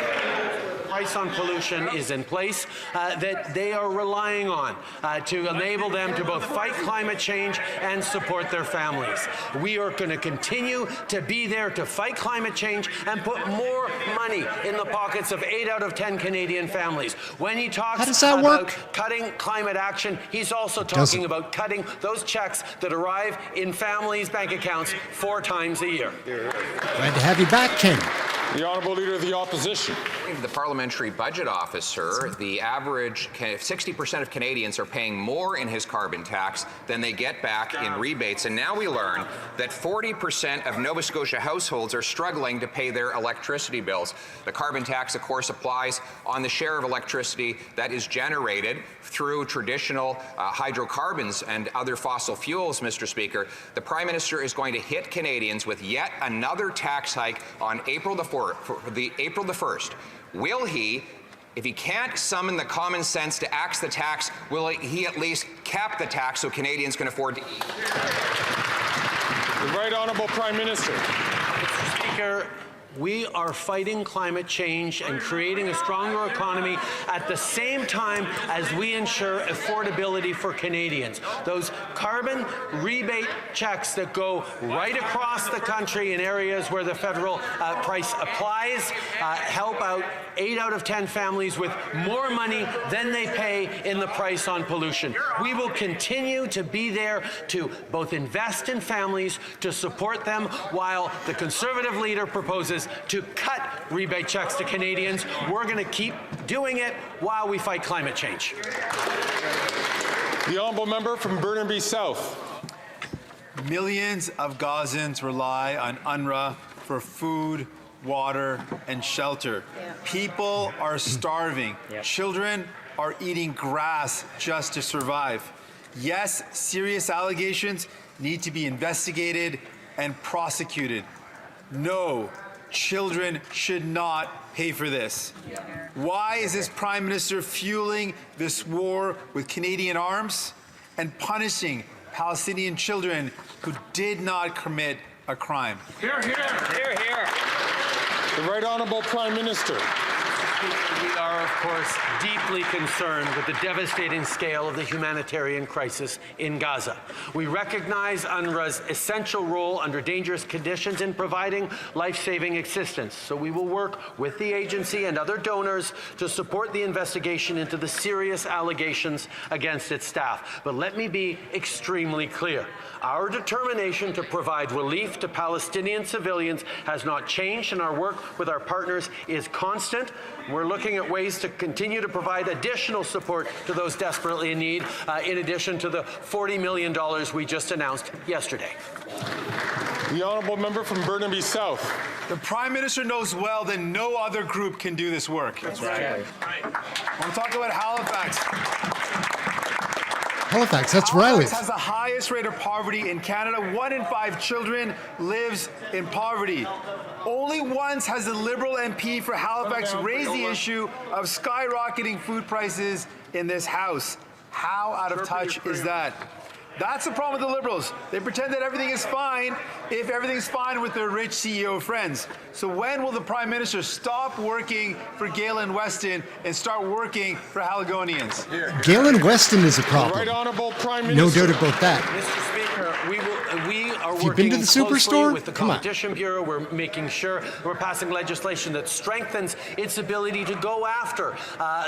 price on pollution is in place that they are relying on to enable them to both fight climate change and support their families. We are going to continue to be there to fight climate change and put more money in the pockets of 8 out of 10 Canadian families. When he talks about cutting climate action, he's also talking about cutting those checks that arrive in families' bank accounts 4 times a year. Glad to have you back, Ken. The Honourable Leader of the Opposition. According to the Parliamentary Budget Officer, the average 60% of Canadians are paying more in his carbon tax than they get back in rebates. And now we learn that 40% of Nova Scotia households are struggling to pay their electricity bills. The carbon tax, of course, applies on the share of electricity that is generated through traditional hydrocarbons and other fossil fuels, Mr. Speaker. The Prime Minister is going to hit Canadians with yet another tax hike on April the 1st. Will he, if he can't summon the common sense to axe the tax, will he at least cap the tax so Canadians can afford to eat? The Right Honourable Prime Minister. Mr. Speaker, we are fighting climate change and creating a stronger economy at the same time as we ensure affordability for Canadians. Those carbon rebate checks that go right across the country in areas where the federal price applies help out 8 out of 10 families with more money than they pay in the price on pollution. We will continue to be there to both invest in families, to support them, while the Conservative leader proposes to cut rebate checks to Canadians. We're going to keep doing it while we fight climate change. The Honourable Member from Burnaby South. Millions of Gazans rely on UNRWA for food, water, and shelter. People are starving. Children are eating grass just to survive. Yes, serious allegations need to be investigated and prosecuted. No, children should not pay for this. Why is this Prime Minister fueling this war with Canadian arms and punishing Palestinian children who did not commit a crime. Here, here. Here, here. The Right Honourable Prime Minister. We are, of course, deeply concerned with the devastating scale of the humanitarian crisis in Gaza. We recognize UNRWA's essential role under dangerous conditions in providing life-saving assistance. So we will work with the agency and other donors to support the investigation into the serious allegations against its staff. But let me be extremely clear. Our determination to provide relief to Palestinian civilians has not changed, and our work with our partners is constant. We're looking at ways to continue to provide additional support to those desperately in need, in addition to the $40 million we just announced yesterday. The Honourable Member from Burnaby South. The Prime Minister knows well that no other group can do this work. That's right. I'm talking about Halifax. Halifax, that's where I live. Halifax has the highest rate of poverty in Canada. 1 in 5 children lives in poverty. Only once has the Liberal MP for Halifax raised the issue of skyrocketing food prices in this House. How out of touch is that? That's the problem with the Liberals. They pretend that everything is fine if everything's fine with their rich CEO friends. So when will the Prime Minister stop working for Galen Weston and start working for Haligonians? Galen Weston is a problem. Right Honourable Prime Minister. No doubt about that. Mr. Speaker, we are Have you working been to the closely Superstore? with the Come on. Competition Bureau. We're making sure we're passing legislation that strengthens its ability to go after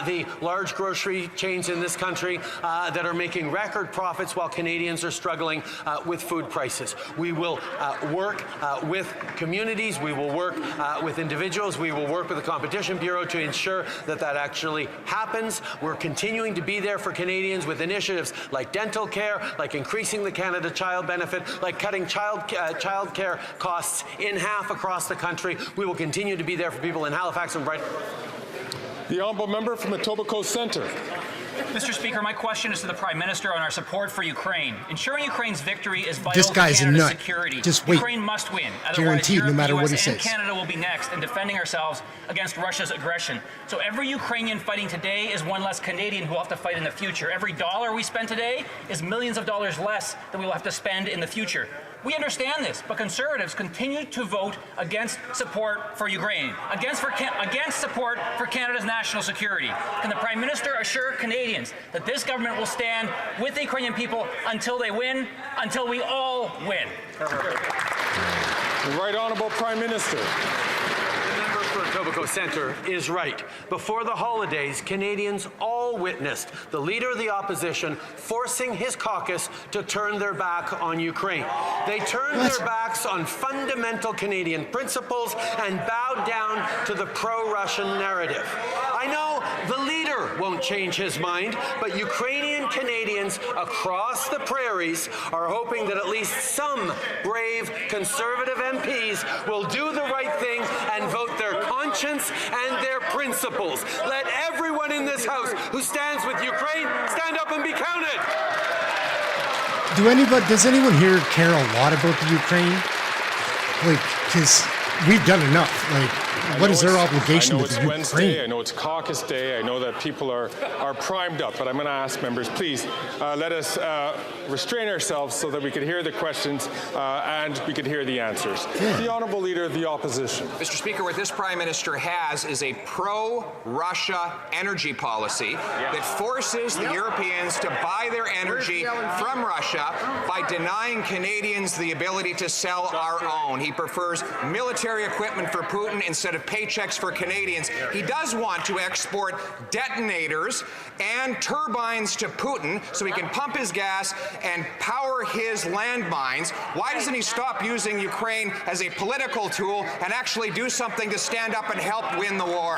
the large grocery chains in this country that are making record profits while Canadians are struggling with food prices. We will work with communities. We will work with individuals. We will work with the Competition Bureau to ensure that that actually happens. We're continuing to be there for Canadians with initiatives like dental care, like increasing the Canada Child Benefit, like cutting child care costs in half across the country. We will continue to be there for people in Halifax and The Honourable Member from Etobicoke Centre. Mr. Speaker, my question is to the Prime Minister on our support for Ukraine. Ensuring Ukraine's victory is vital This guy's to a Canada's nut. security. Just wait. Ukraine must win. Otherwise, Guaranteed, Europe, no matter US, what he and says. Canada will be next in defending ourselves against Russia's aggression. So every Ukrainian fighting today is one less Canadian who will have to fight in the future. Every dollar we spend today is millions of dollars less that we will have to spend in the future. We understand this, but Conservatives continue to vote against support for Ukraine, against support for Canada's national security. Can the Prime Minister assure Canadians that this government will stand with the Ukrainian people until they win, until we all win? The Right Honourable Prime Minister. Etobicoke Centre is right. Before the holidays, Canadians all witnessed the Leader of the Opposition forcing his caucus to turn their back on Ukraine. They turned their backs on fundamental Canadian principles and bowed down to the pro-Russian narrative. I know the leader won't change his mind, but Ukrainian Canadians across the prairies are hoping that at least some brave Conservative MPs will do the right thing and vote their conscience and their principles. Let everyone in this House who stands with Ukraine stand up and be counted. Does anyone here care a lot about the Ukraine? Like, because we've done enough. Like, what is their obligation to the Ukraine? Wednesday, I know it's caucus day, I know that people are primed up, but I'm going to ask members, please let us restrain ourselves so that we can hear the questions and we can hear the answers. Yeah. The Honourable Leader of the Opposition. Mr. Speaker, what this Prime Minister has is a pro-Russia energy policy that forces the Europeans to buy their energy from Russia by denying Canadians the ability to sell our own. He prefers military equipment for Putin instead of paychecks for Canadians. He does want to export detonators and turbines to Putin so he can pump his gas and power his landmines. Why doesn't he stop using Ukraine as a political tool and actually do something to stand up and help win the war?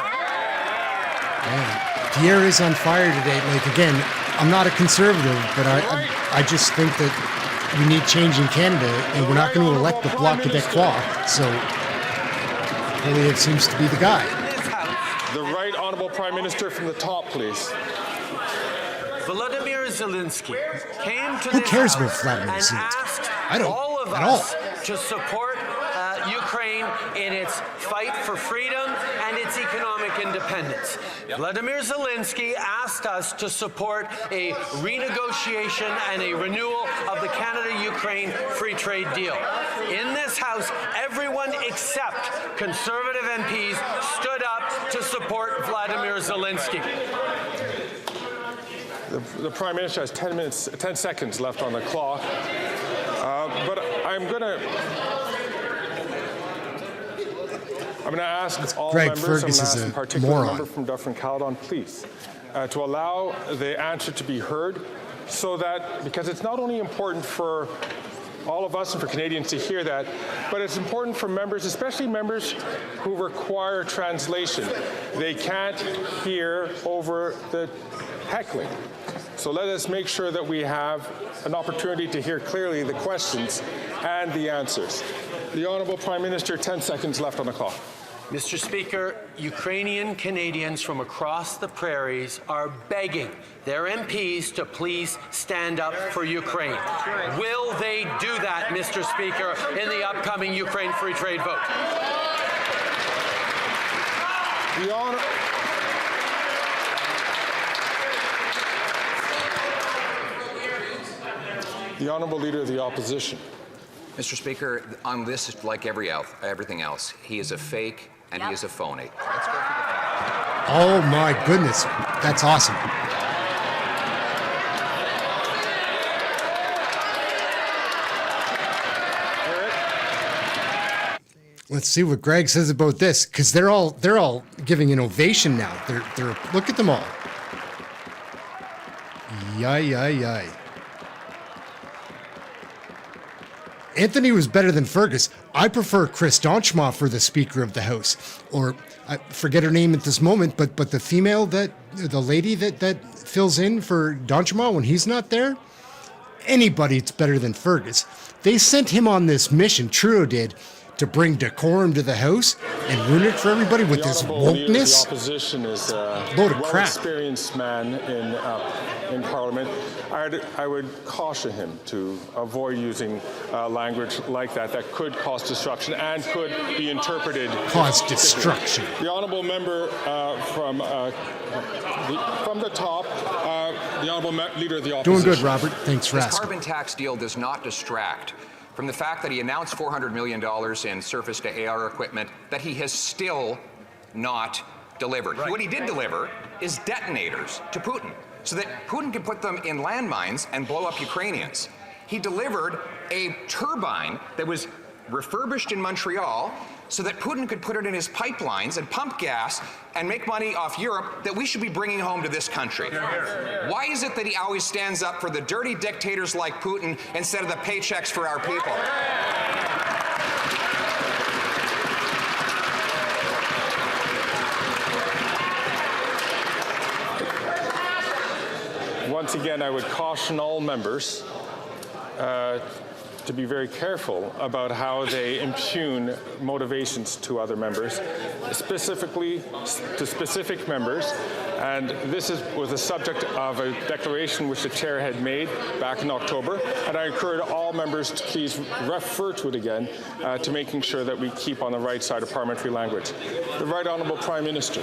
Man, Pierre is on fire today. Like, again, I'm not a conservative, but I just think that we need change in Canada, and we're not going to elect the Bloc Québécois. So Poilievre seems to be the guy. The Right Honourable Prime Minister from the top, please. Volodymyr Zelensky came to Who this cares about House Vladimir and Zelensky? asked I don't all of at us all. to support Ukraine in its fight for freedom and its economic independence. Vladimir Zelensky asked us to support a renegotiation and a renewal of the Canada-Ukraine free trade deal. In this House, everyone except Conservative MPs stood up to support Vladimir Zelensky. The Prime Minister has 10 seconds left on the clock, but I'm going to ask all members, Fergus I'm is going to ask a in particular moron. member from Dufferin-Caledon, please, to allow the answer to be heard, so that, because it's not only important for all of us and for Canadians to hear that, but it's important for members, especially members who require translation. They can't hear over the heckling. So let us make sure that we have an opportunity to hear clearly the questions and the answers. The Honourable Prime Minister, 10 seconds left on the clock. Mr. Speaker, Ukrainian Canadians from across the prairies are begging their MPs to please stand up for Ukraine. Will they do that, Mr. Speaker, in the upcoming Ukraine free trade vote? The Honourable Leader of the Opposition. Mr. Speaker, on this, like everything else, he is a fake and he is a phony. Let's go through the facts. Oh my goodness, that's awesome. Let's see what Greg says about this, because they're all giving an ovation now. They're look at them all. Yay. Anthony was better than Fergus. I prefer Chris Donchma for the Speaker of the House. Or, I forget her name at this moment, but the lady that fills in for Donchma when he's not there, anybody's better than Fergus. They sent him on this mission, Trudeau did, to bring decorum to the House and ruin it for everybody with this wokeness. The opposition is a load of crap. Well-experienced man in Parliament. I would caution him to avoid using language like that could cause disruption and could be interpreted. Cause destruction. The honourable member from the top, the honourable Leader of the Opposition. Doing good, Robert. Thanks for This asking. carbon tax deal does not distract from the fact that he announced $400 million in surface-to-air equipment that he has still not delivered. Right. What he did deliver is detonators to Putin, so that Putin can put them in landmines and blow up Ukrainians. He delivered a turbine that was refurbished in Montreal so that Putin could put it in his pipelines and pump gas and make money off Europe that we should be bringing home to this country. Why is it that he always stands up for the dirty dictators like Putin instead of the paychecks for our people? Once again, I would caution all members to be very careful about how they impugn motivations to other members, specifically to specific members. And this was the subject of a declaration which the chair had made back in October. And I encourage all members to please refer to it again to making sure that we keep on the right side of parliamentary language. The Right Honourable Prime Minister.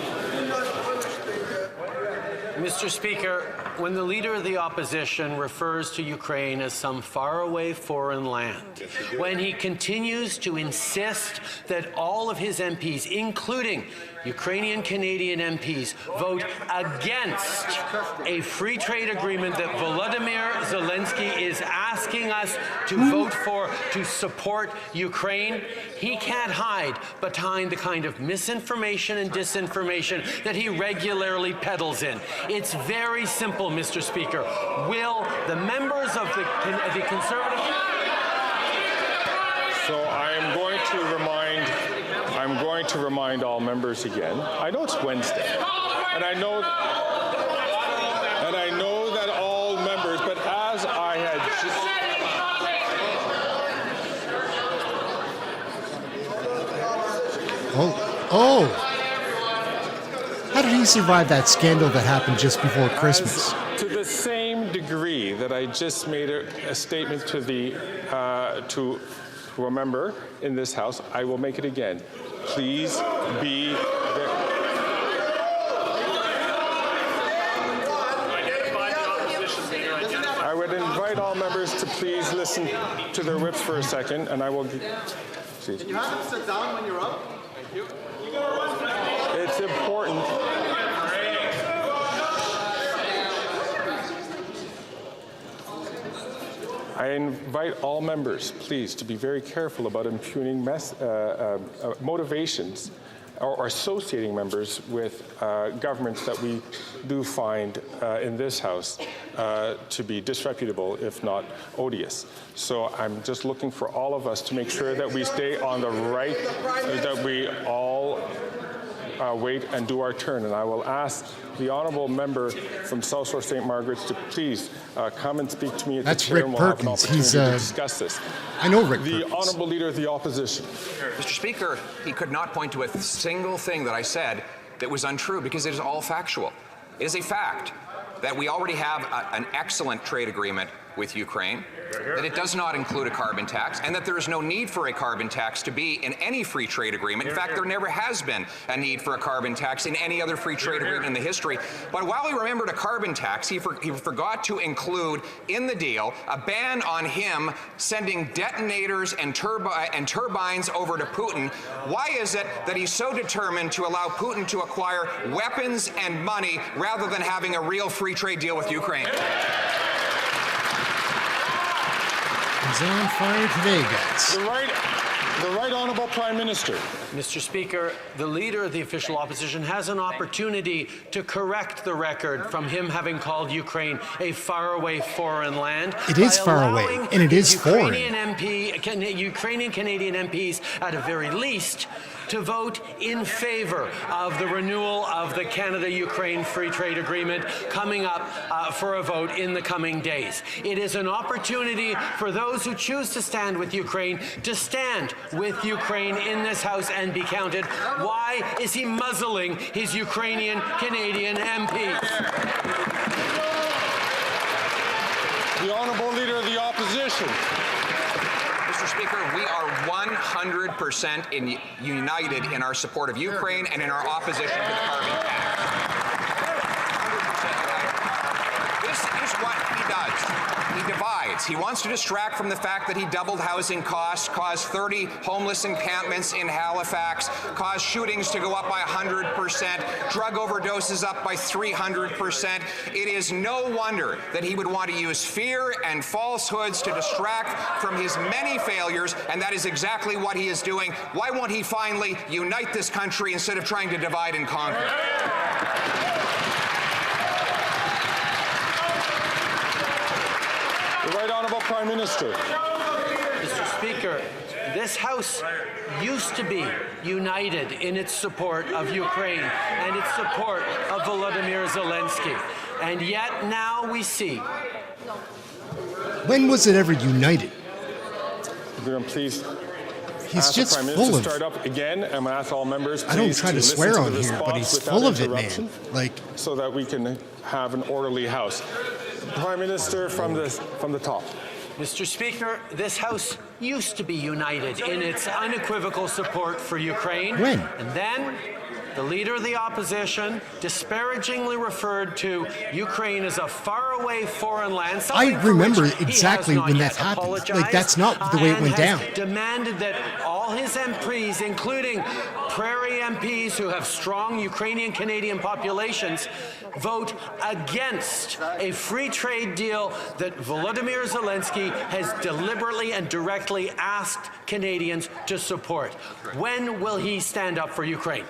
Mr. Speaker, when the Leader of the Opposition refers to Ukraine as some faraway foreign land, when he continues to insist that all of his MPs, including Ukrainian Canadian MPs, vote against a free trade agreement that Volodymyr Zelensky is asking us to vote for to support Ukraine, he can't hide behind the kind of misinformation and disinformation that he regularly peddles in. It's very simple, Mr. Speaker. Will the members of the Conservative... So I'm going to remind all members again. I know it's Wednesday, and I know that all members, but as I had How did he survive that scandal that happened just before Christmas? To the same degree that I just made a statement to to a member in this House, I will make it again. Please be members to please listen to their whips for a second, and I will... Can you have them sit down when you're up? Thank you. It's important. I invite all members, please, to be very careful about impugning motivations or associating members with governments that we do find in this House to be disreputable, if not odious. So I'm just looking for all of us to make sure that we stay on the right, that we all wait and do our turn. And I will ask the honourable member from South Shore St. Margaret's to please come and speak to me at the chair, and we'll have an opportunity to discuss this. I know Rick The Perkins. honourable leader of the opposition. Mr. Speaker, he could not point to a single thing that I said that was untrue, because it is all factual. It is a fact that we already have an excellent trade agreement with Ukraine, that it does not include a carbon tax, and that there is no need for a carbon tax to be in any free trade agreement. In fact, there never has been a need for a carbon tax in any other free trade agreement in the history. But while he remembered a carbon tax, he forgot to include in the deal a ban on him sending detonators and turbines over to Putin. Why is it that he's so determined to allow Putin to acquire weapons and money rather than having a real free trade deal with Ukraine? He's on fire today, guys. The right honourable Prime Minister. Mr. Speaker, the leader of the official opposition has an opportunity to correct the record from him having called Ukraine a faraway foreign land. It is far away, and it is foreign. Ukrainian Canadian MPs, at a very least, to vote in favor of the renewal of the Canada-Ukraine Free Trade Agreement coming up for a vote in the coming days. It is an opportunity for those who choose to stand with Ukraine to stand with Ukraine in this House and be counted. Why is he muzzling his Ukrainian Canadian MPs? The honourable leader of the opposition. Mr. Speaker, we are 100% united in our support of Ukraine and in our opposition to the carbon tax. 100% united. This is what he does. He divides. He wants to distract from the fact that he doubled housing costs, caused 30 homeless encampments in Halifax, caused shootings to go up by 100%, drug overdoses up by 300%. It is no wonder that he would want to use fear and falsehoods to distract from his many failures, and that is exactly what he is doing. Why won't he finally unite this country instead of trying to divide and conquer? The right honourable Prime Minister. Mr. Speaker, this House used to be united in its support of Ukraine and its support of Volodymyr Zelensky. And yet now we see. When was it ever united? Please. He's just Prime full Minister of. Start up again, and I ask all members. I don't please, try to listen swear to on the here, but response he's without full of it, interruption, man. Like, so that we can have an orderly House. Prime Minister from the top. Mr. Speaker, this House used to be united in its unequivocal support for Ukraine. When? And then the leader of the opposition disparagingly referred to Ukraine as a faraway foreign land. I remember exactly when that happened. Like, that's not the way it went down. Demanded that all his MPs, including Prairie MPs who have strong Ukrainian Canadian populations, vote against a free trade deal that Volodymyr Zelensky has deliberately and directly asked Canadians to support. When will he stand up for Ukraine?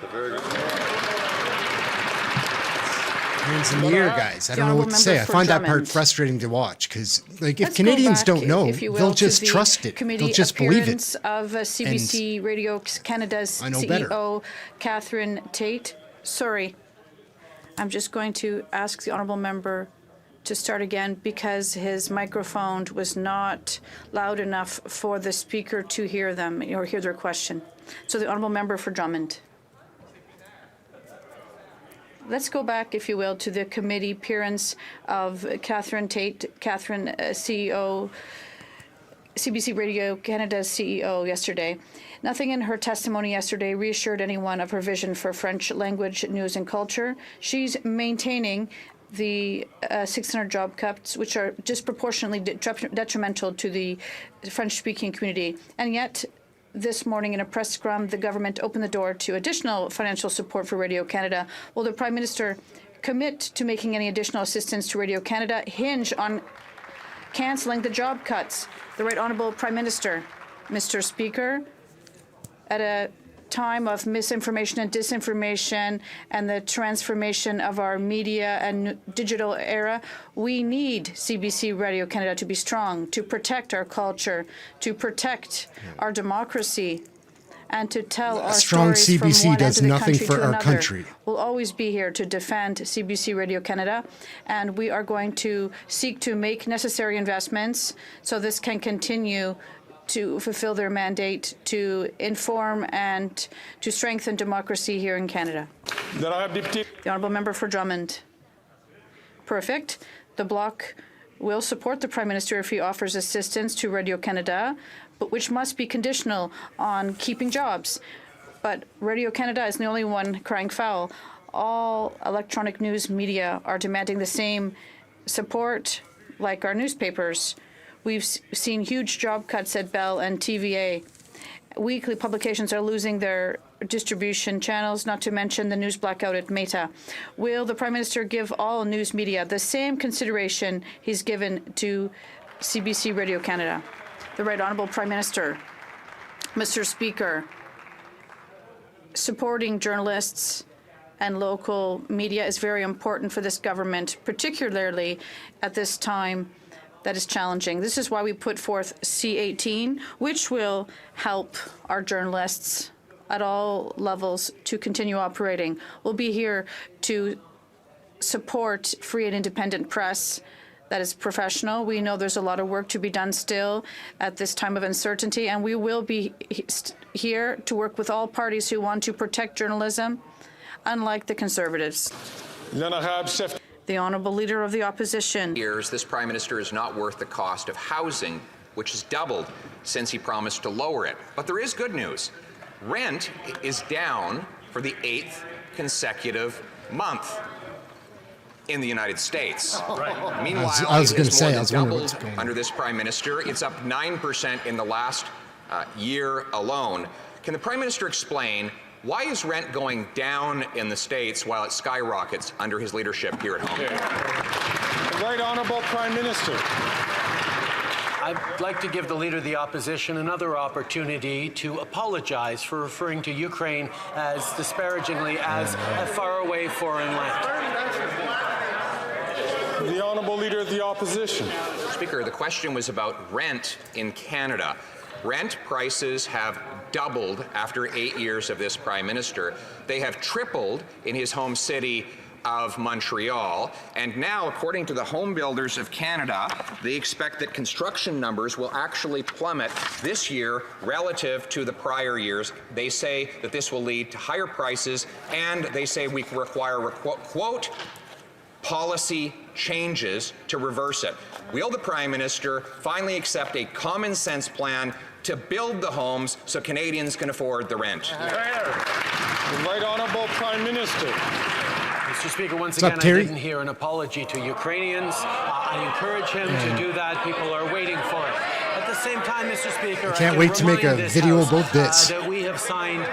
Hands in the air, guys. I don't know what to say. I find that part frustrating to watch because, like, if Canadians don't know, they'll just trust it. They'll just believe it. Of CBC Radio Canada's CEO, Catherine Tate. Sorry, I'm just going to ask the honourable member to start again because his microphone was not loud enough for the speaker to hear them or hear their question. So the honourable member for Drummond. Let's go back, if you will, to the committee appearance of Catherine Tate, CEO, CBC Radio Canada's CEO yesterday. Nothing in her testimony yesterday reassured anyone of her vision for French language, news and culture. She's maintaining the 600 job cuts, which are disproportionately detrimental to the French-speaking community. And yet, this morning in a press scrum, the government opened the door to additional financial support for Radio Canada. Will the Prime Minister commit to making any additional assistance to Radio Canada hinge on cancelling the job cuts? The Right Honourable Prime Minister. Mr. Speaker, at a time of misinformation and disinformation and the transformation of our media and digital era, we need CBC Radio Canada to be strong, to protect our culture, to protect our democracy, and to tell our strong stories from CBC one does end of the nothing country for to our another. country. We'll always be here to defend CBC Radio Canada, and we are going to seek to make necessary investments so this can continue to fulfill their mandate to inform and to strengthen democracy here in Canada. The Honourable Member for Drummond. Perfect. The Bloc will support the Prime Minister if he offers assistance to Radio Canada, but which must be conditional on keeping jobs. But Radio Canada is the only one crying foul. All electronic news media are demanding the same support like our newspapers. We've seen huge job cuts at Bell and TVA. Weekly publications are losing their distribution channels, not to mention the news blackout at Meta. Will the Prime Minister give all news media the same consideration he's given to CBC Radio Canada? The Right Honourable Prime Minister. Mr. Speaker, supporting journalists and local media is very important for this government, particularly at this time that is challenging. This is why we put forth C-18, which will help our journalists at all levels to continue operating. We'll be here to support free and independent press that is professional. We know there's a lot of work to be done still at this time of uncertainty, and we will be here to work with all parties who want to protect journalism, unlike the Conservatives. The Honourable Leader of the Opposition. Years, this Prime Minister is not worth the cost of housing, which has doubled since he promised to lower it. But there is good news. Rent is down for the 8th consecutive month in the United States. Meanwhile, I was going to it has say, more I was than wondering what's doubled going on. under this Prime Minister. It's up 9% in the last year alone. Can the Prime Minister explain why is rent going down in the States while it skyrockets under his leadership here at home? The Right Honourable Prime Minister. I'd like to give the Leader of the Opposition another opportunity to apologize for referring to Ukraine as disparagingly as a faraway foreign land. The Honourable Leader of the Opposition. Speaker, the question was about rent in Canada. Rent prices have doubled after 8 years of this Prime Minister. They have tripled in his home city of Montreal, and now, according to the Home Builders of Canada, they expect that construction numbers will actually plummet this year relative to the prior years. They say that this will lead to higher prices, and they say we require, quote, policy changes to reverse it. Will the Prime Minister finally accept a common sense plan to build the homes so Canadians can afford the rent? The Right Honourable Prime Minister. Mr. Speaker, once What's up, again, Terry? I didn't hear an apology to Ukrainians. I encourage him to do that. People are waiting for it. At the same time, Mr. Speaker, I can't wait to make a video of both bits. That we have signed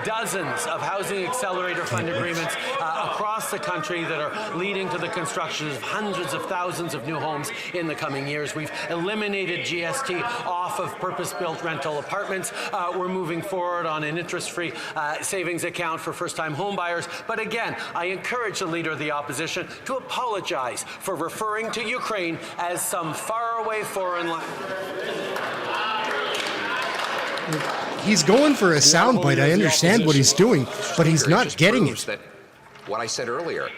dozens of housing accelerator fund agreements across the country that are leading to the construction of hundreds of thousands of new homes in the coming years. We've eliminated GST off of purpose-built rental apartments. We're moving forward on an interest-free savings account for first-time homebuyers. But again, I encourage the Leader of the Opposition to apologize for referring to Ukraine as some faraway foreign land. He's going for a soundbite. I understand what he's doing, but he's not getting it. That what I said earlier,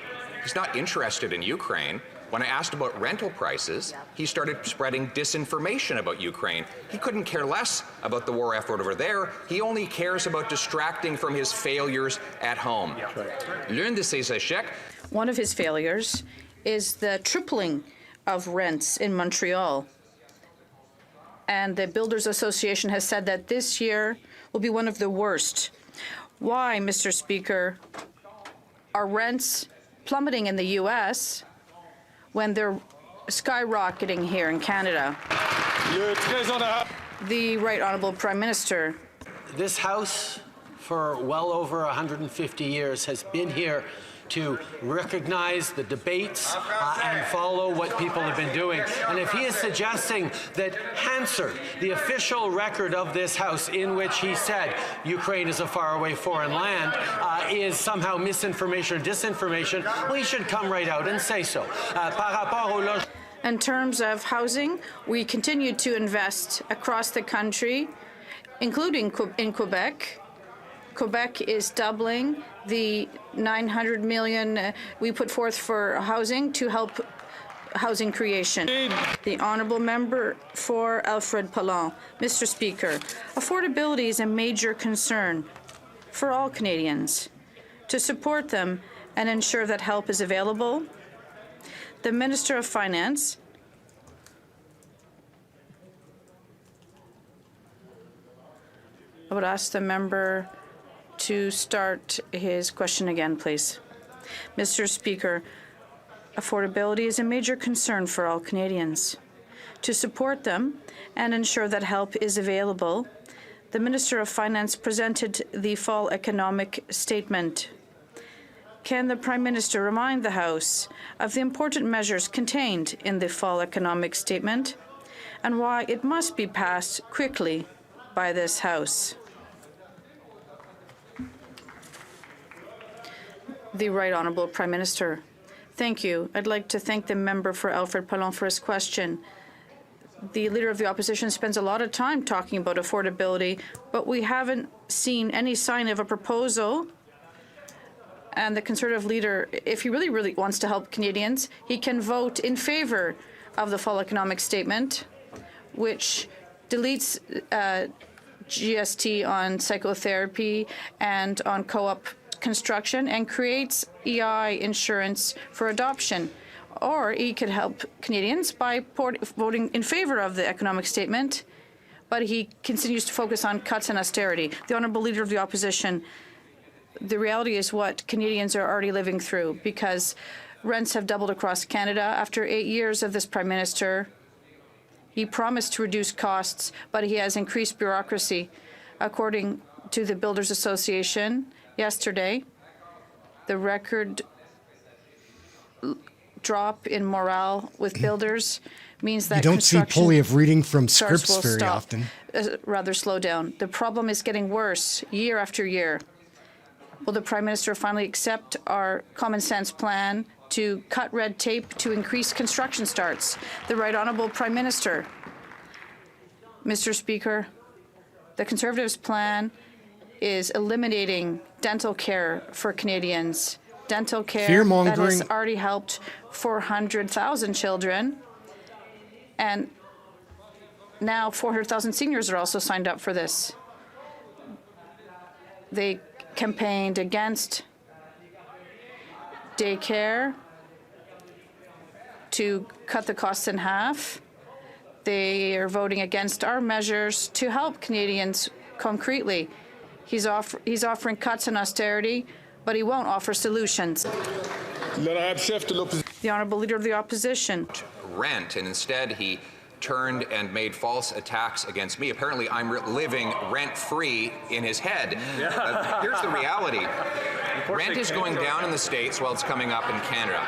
he's not interested in Ukraine. When I asked about rental prices, he started spreading disinformation about Ukraine. He couldn't care less about the war effort over there. He only cares about distracting from his failures at home. L'un de ses échecs. One of his failures is the tripling of rents in Montreal. And the Builders Association has said that this year will be one of the worst. Why, Mr. Speaker, are rents plummeting in the U.S., when they're skyrocketing here in Canada. The Right Honourable Prime Minister. This House, for well over 150 years, has been here to recognize the debates and follow what people have been doing. And if he is suggesting that Hansard, the official record of this House in which he said Ukraine is a faraway foreign land, is somehow misinformation or disinformation, well, he should come right out and say so. In terms of housing, we continue to invest across the country, including in Quebec. Quebec is doubling the 900 million we put forth for housing to help housing creation. The Honourable Member for Alfred Paulin. Mr. Speaker, affordability is a major concern for all Canadians. To support them and ensure that help is available, the Minister of Finance I would ask the member to start his question again, please. Mr. Speaker, affordability is a major concern for all Canadians. To support them and ensure that help is available, the Minister of Finance presented the fall economic statement. Can the Prime Minister remind the House of the important measures contained in the fall economic statement and why it must be passed quickly by this House? The Right Honourable Prime Minister. Thank you. I'd like to thank the member for Alfred Paulin for his question. The Leader of the Opposition spends a lot of time talking about affordability, but we haven't seen any sign of a proposal. And the Conservative leader, if he really wants to help Canadians, he can vote in favour of the fall economic statement, which deletes GST on psychotherapy and on co-op construction and creates EI insurance for adoption. Or he could help Canadians by voting in favour of the economic statement, but he continues to focus on cuts and austerity. The Honourable Leader of the Opposition, the reality is what Canadians are already living through, because rents have doubled across Canada. After 8 years of this Prime Minister, he promised to reduce costs, but he has increased bureaucracy. According to the Builders Association, yesterday, the record drop in morale with builders means that you don't see Poilievre reading from scripts very often. Rather slow down. The problem is getting worse year after year. Will the Prime Minister finally accept our common sense plan to cut red tape to increase construction starts? The Right Honourable Prime Minister. Mr. Speaker, the Conservatives' plan is eliminating dental care for Canadians. Dental care that has already helped 400,000 children, and now 400,000 seniors are also signed up for this. They campaigned against daycare to cut the costs in half. They are voting against our measures to help Canadians concretely. He's offering cuts and austerity, but he won't offer solutions. The Honourable Leader of the Opposition. Rent, and instead he turned and made false attacks against me. Apparently I'm living rent-free in his head. Here's the reality. Rent is going down in the States while it's coming up in Canada.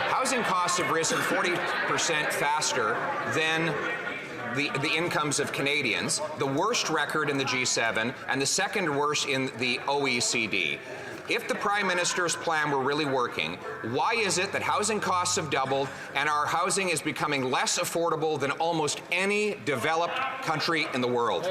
Housing costs have risen 40% faster than the incomes of Canadians, the worst record in the G7, and the second worst in the OECD. If the Prime Minister's plan were really working, why is it that housing costs have doubled and our housing is becoming less affordable than almost any developed country in the world?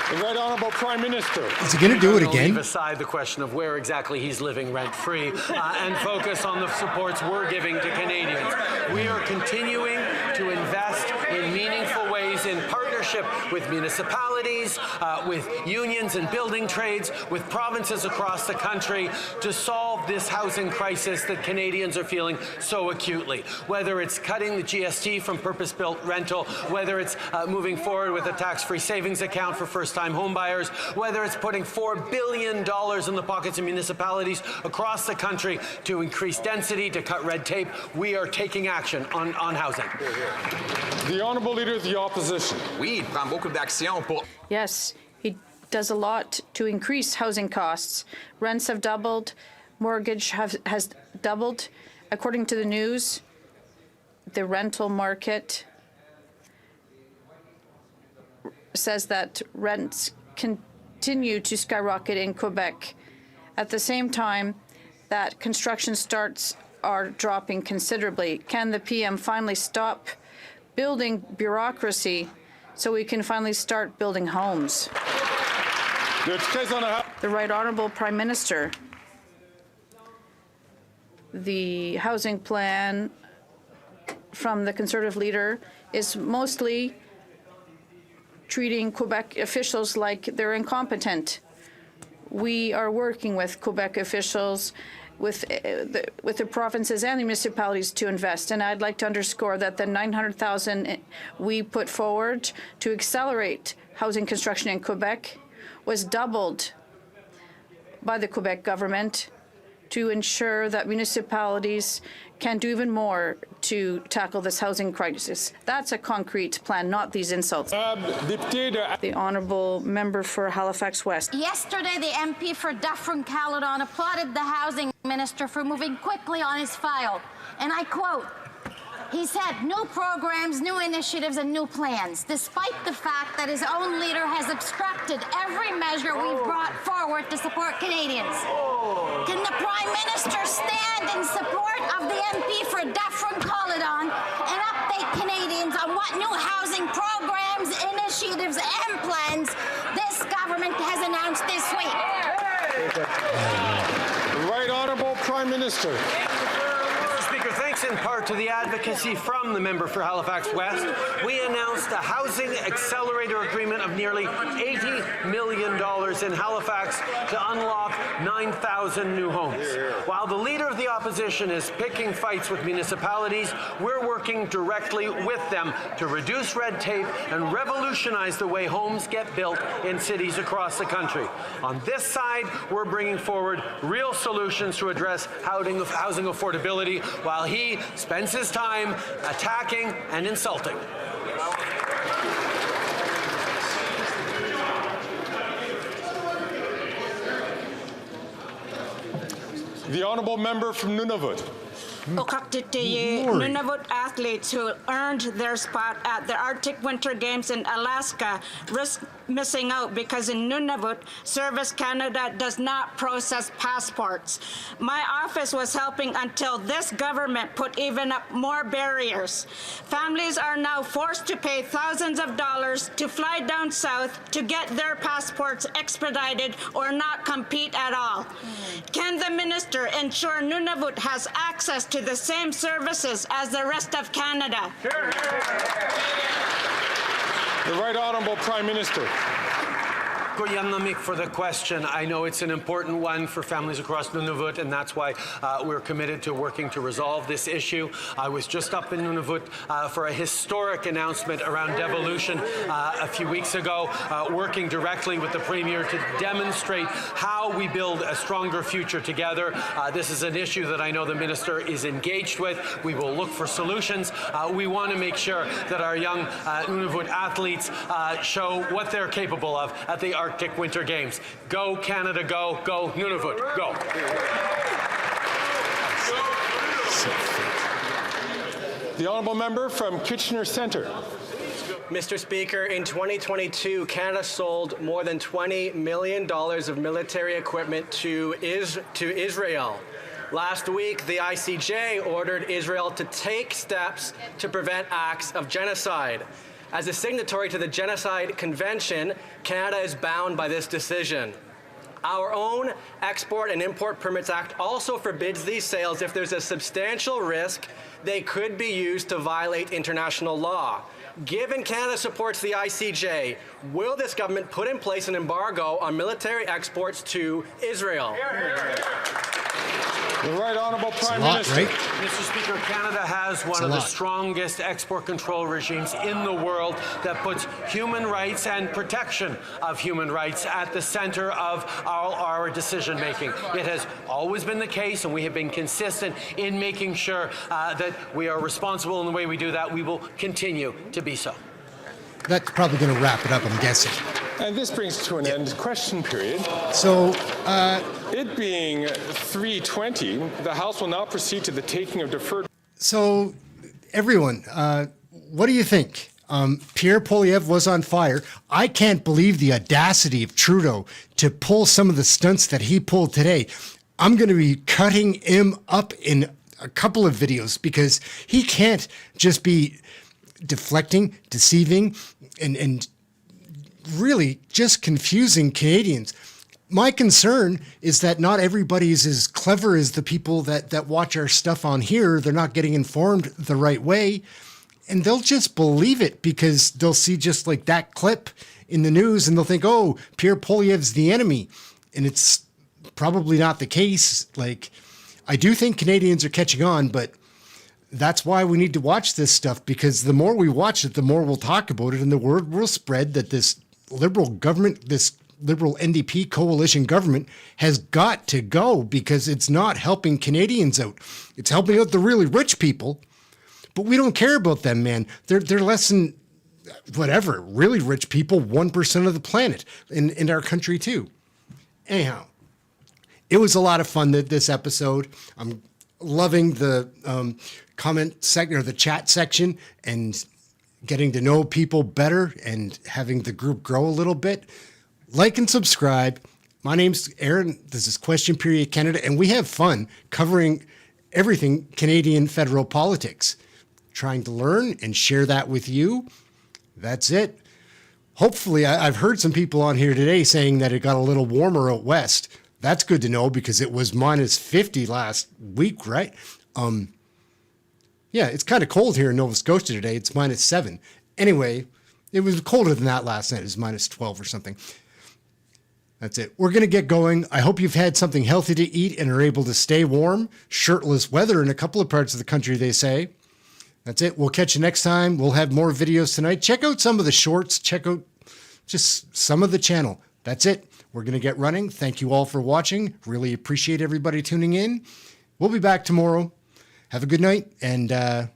The Right Honourable Prime Minister. Is he going to do it again? Leave aside the question of where exactly he's living rent-free and focus on the supports we're giving to Canadians. We are continuing to invest in meaningful ways in partnership with municipalities, with unions and building trades, with provinces across the country to solve this housing crisis that Canadians are feeling so acutely. Whether it's cutting the GST from purpose-built rental, whether it's moving forward with a tax-free savings account for first-time homebuyers, whether it's putting $4 billion in the pockets of municipalities across the country to increase density, to cut red tape, we are taking action on housing. The Honourable Leader of the Opposition. Oui, prend beaucoup d'actions pour... Yes, he does a lot to increase housing costs. Rents have doubled, mortgage has doubled. According to the news, the rental market says that rents continue to skyrocket in Quebec. At the same time, that construction starts are dropping considerably. Can the PM finally stop building bureaucracy so we can finally start building homes? The Right Honourable Prime Minister. The housing plan from the Conservative leader is mostly treating Quebec officials like they're incompetent. We are working with Quebec officials, with the provinces and the municipalities to invest. And I'd like to underscore that the $900,000 we put forward to accelerate housing construction in Quebec was doubled by the Quebec government to ensure that municipalities can do even more to tackle this housing crisis. That's a concrete plan, not these insults. The Honourable Member for Halifax West. Yesterday, the MP for Dufferin-Caledon applauded the Housing Minister for moving quickly on his file. And I quote, he said, new programs, new initiatives, and new plans, despite the fact that his own leader has obstructed every measure we've brought forward to support Canadians. Can the Prime Minister stand in support of the MP for Dufferin-Caledon and update Canadians on what new housing programs, initiatives, and plans this government has announced this week? Right Honourable Prime Minister. Speaker, thanks in part to the advocacy from the member for Halifax West, we announced a housing accelerator agreement of nearly $80 million in Halifax to unlock 9,000 new homes. While the Leader of the Opposition is picking fights with municipalities, we're working directly with them to reduce red tape and revolutionize the way homes get built in cities across the country. On this side, we're bringing forward real solutions to address housing affordability, while he spends his time attacking and insulting. The Honourable Member from Nunavut. Nunavut athletes who earned their spot at the Arctic Winter Games in Alaska risk missing out because in Nunavut, Service Canada does not process passports. My office was helping until this government put even up more barriers. Families are now forced to pay thousands of dollars to fly down south to get their passports expedited or not compete at all. Can the minister ensure Nunavut has access to the same services as the rest of Canada? The Right Honourable Prime Minister. For the question. I know it's an important one for families across Nunavut, and that's why we're committed to working to resolve this issue. I was just up in Nunavut for a historic announcement around devolution a few weeks ago, working directly with the Premier to demonstrate how we build a stronger future together. This is an issue that I know the Minister is engaged with. We will look for solutions. We want to make sure that our young Nunavut athletes show what they're capable of at the Arctic Winter Games. Go Canada, go. Go Nunavut, go. The Honourable Member from Kitchener Centre. Mr. Speaker, in 2022, Canada sold more than $20 million of military equipment to Israel. Last week, the ICJ ordered Israel to take steps to prevent acts of genocide. As a signatory to the Genocide Convention, Canada is bound by this decision. Our own Export and Import Permits Act also forbids these sales if there's a substantial risk they could be used to violate international law. Given Canada supports the ICJ, will this government put in place an embargo on military exports to Israel? The Right Honourable Prime Minister. Right? Mr. Speaker, Canada has one of the strongest export control regimes in the world that puts human rights and protection of human rights at the center of all our decision making. It has always been the case, and we have been consistent in making sure that we are responsible in the way we do that. We will continue to be so. That's probably going to wrap it up, I'm guessing. And this brings to an end question period. So, it being 3:20, the House will now proceed to the taking of deferred. So, everyone, what do you think? Pierre Poilievre was on fire. I can't believe the audacity of Trudeau to pull some of the stunts that he pulled today. I'm going to be cutting him up in a couple of videos because he can't just be deflecting, deceiving, and really just confusing Canadians. My concern is that not everybody is as clever as the people that watch our stuff on here. They're not getting informed the right way, and they'll just believe it because they'll see just like that clip in the news and they'll think, oh, Pierre Poilievre's the enemy. And it's probably not the case. Like, I do think Canadians are catching on, but that's why we need to watch this stuff, because the more we watch it, the more we'll talk about it, and the word will spread that this Liberal government, this Liberal NDP coalition government has got to go because it's not helping Canadians out. It's helping out the really rich people, but we don't care about them, man. They're less than, whatever, really rich people, 1% of the planet in our country too. Anyhow, it was a lot of fun, this episode. I'm loving the comment section or the chat section and getting to know people better and having the group grow a little bit. Like and subscribe. My name's Ehren. This is Question Period Canada, and we have fun covering everything Canadian federal politics. Trying to learn and share that with you. That's it. Hopefully, I've heard some people on here today saying that it got a little warmer out west. That's good to know because it was minus 50 last week, right? Yeah, it's kind of cold here in Nova Scotia today. It's minus 7. Anyway, it was colder than that last night. It was minus 12 or something. That's it. We're going to get going. I hope you've had something healthy to eat and are able to stay warm. Shirtless weather in a couple of parts of the country, they say. That's it. We'll catch you next time. We'll have more videos tonight. Check out some of the shorts. Check out just some of the channel. That's it. We're going to get running. Thank you all for watching. Really appreciate everybody tuning in. We'll be back tomorrow. Have a good night, and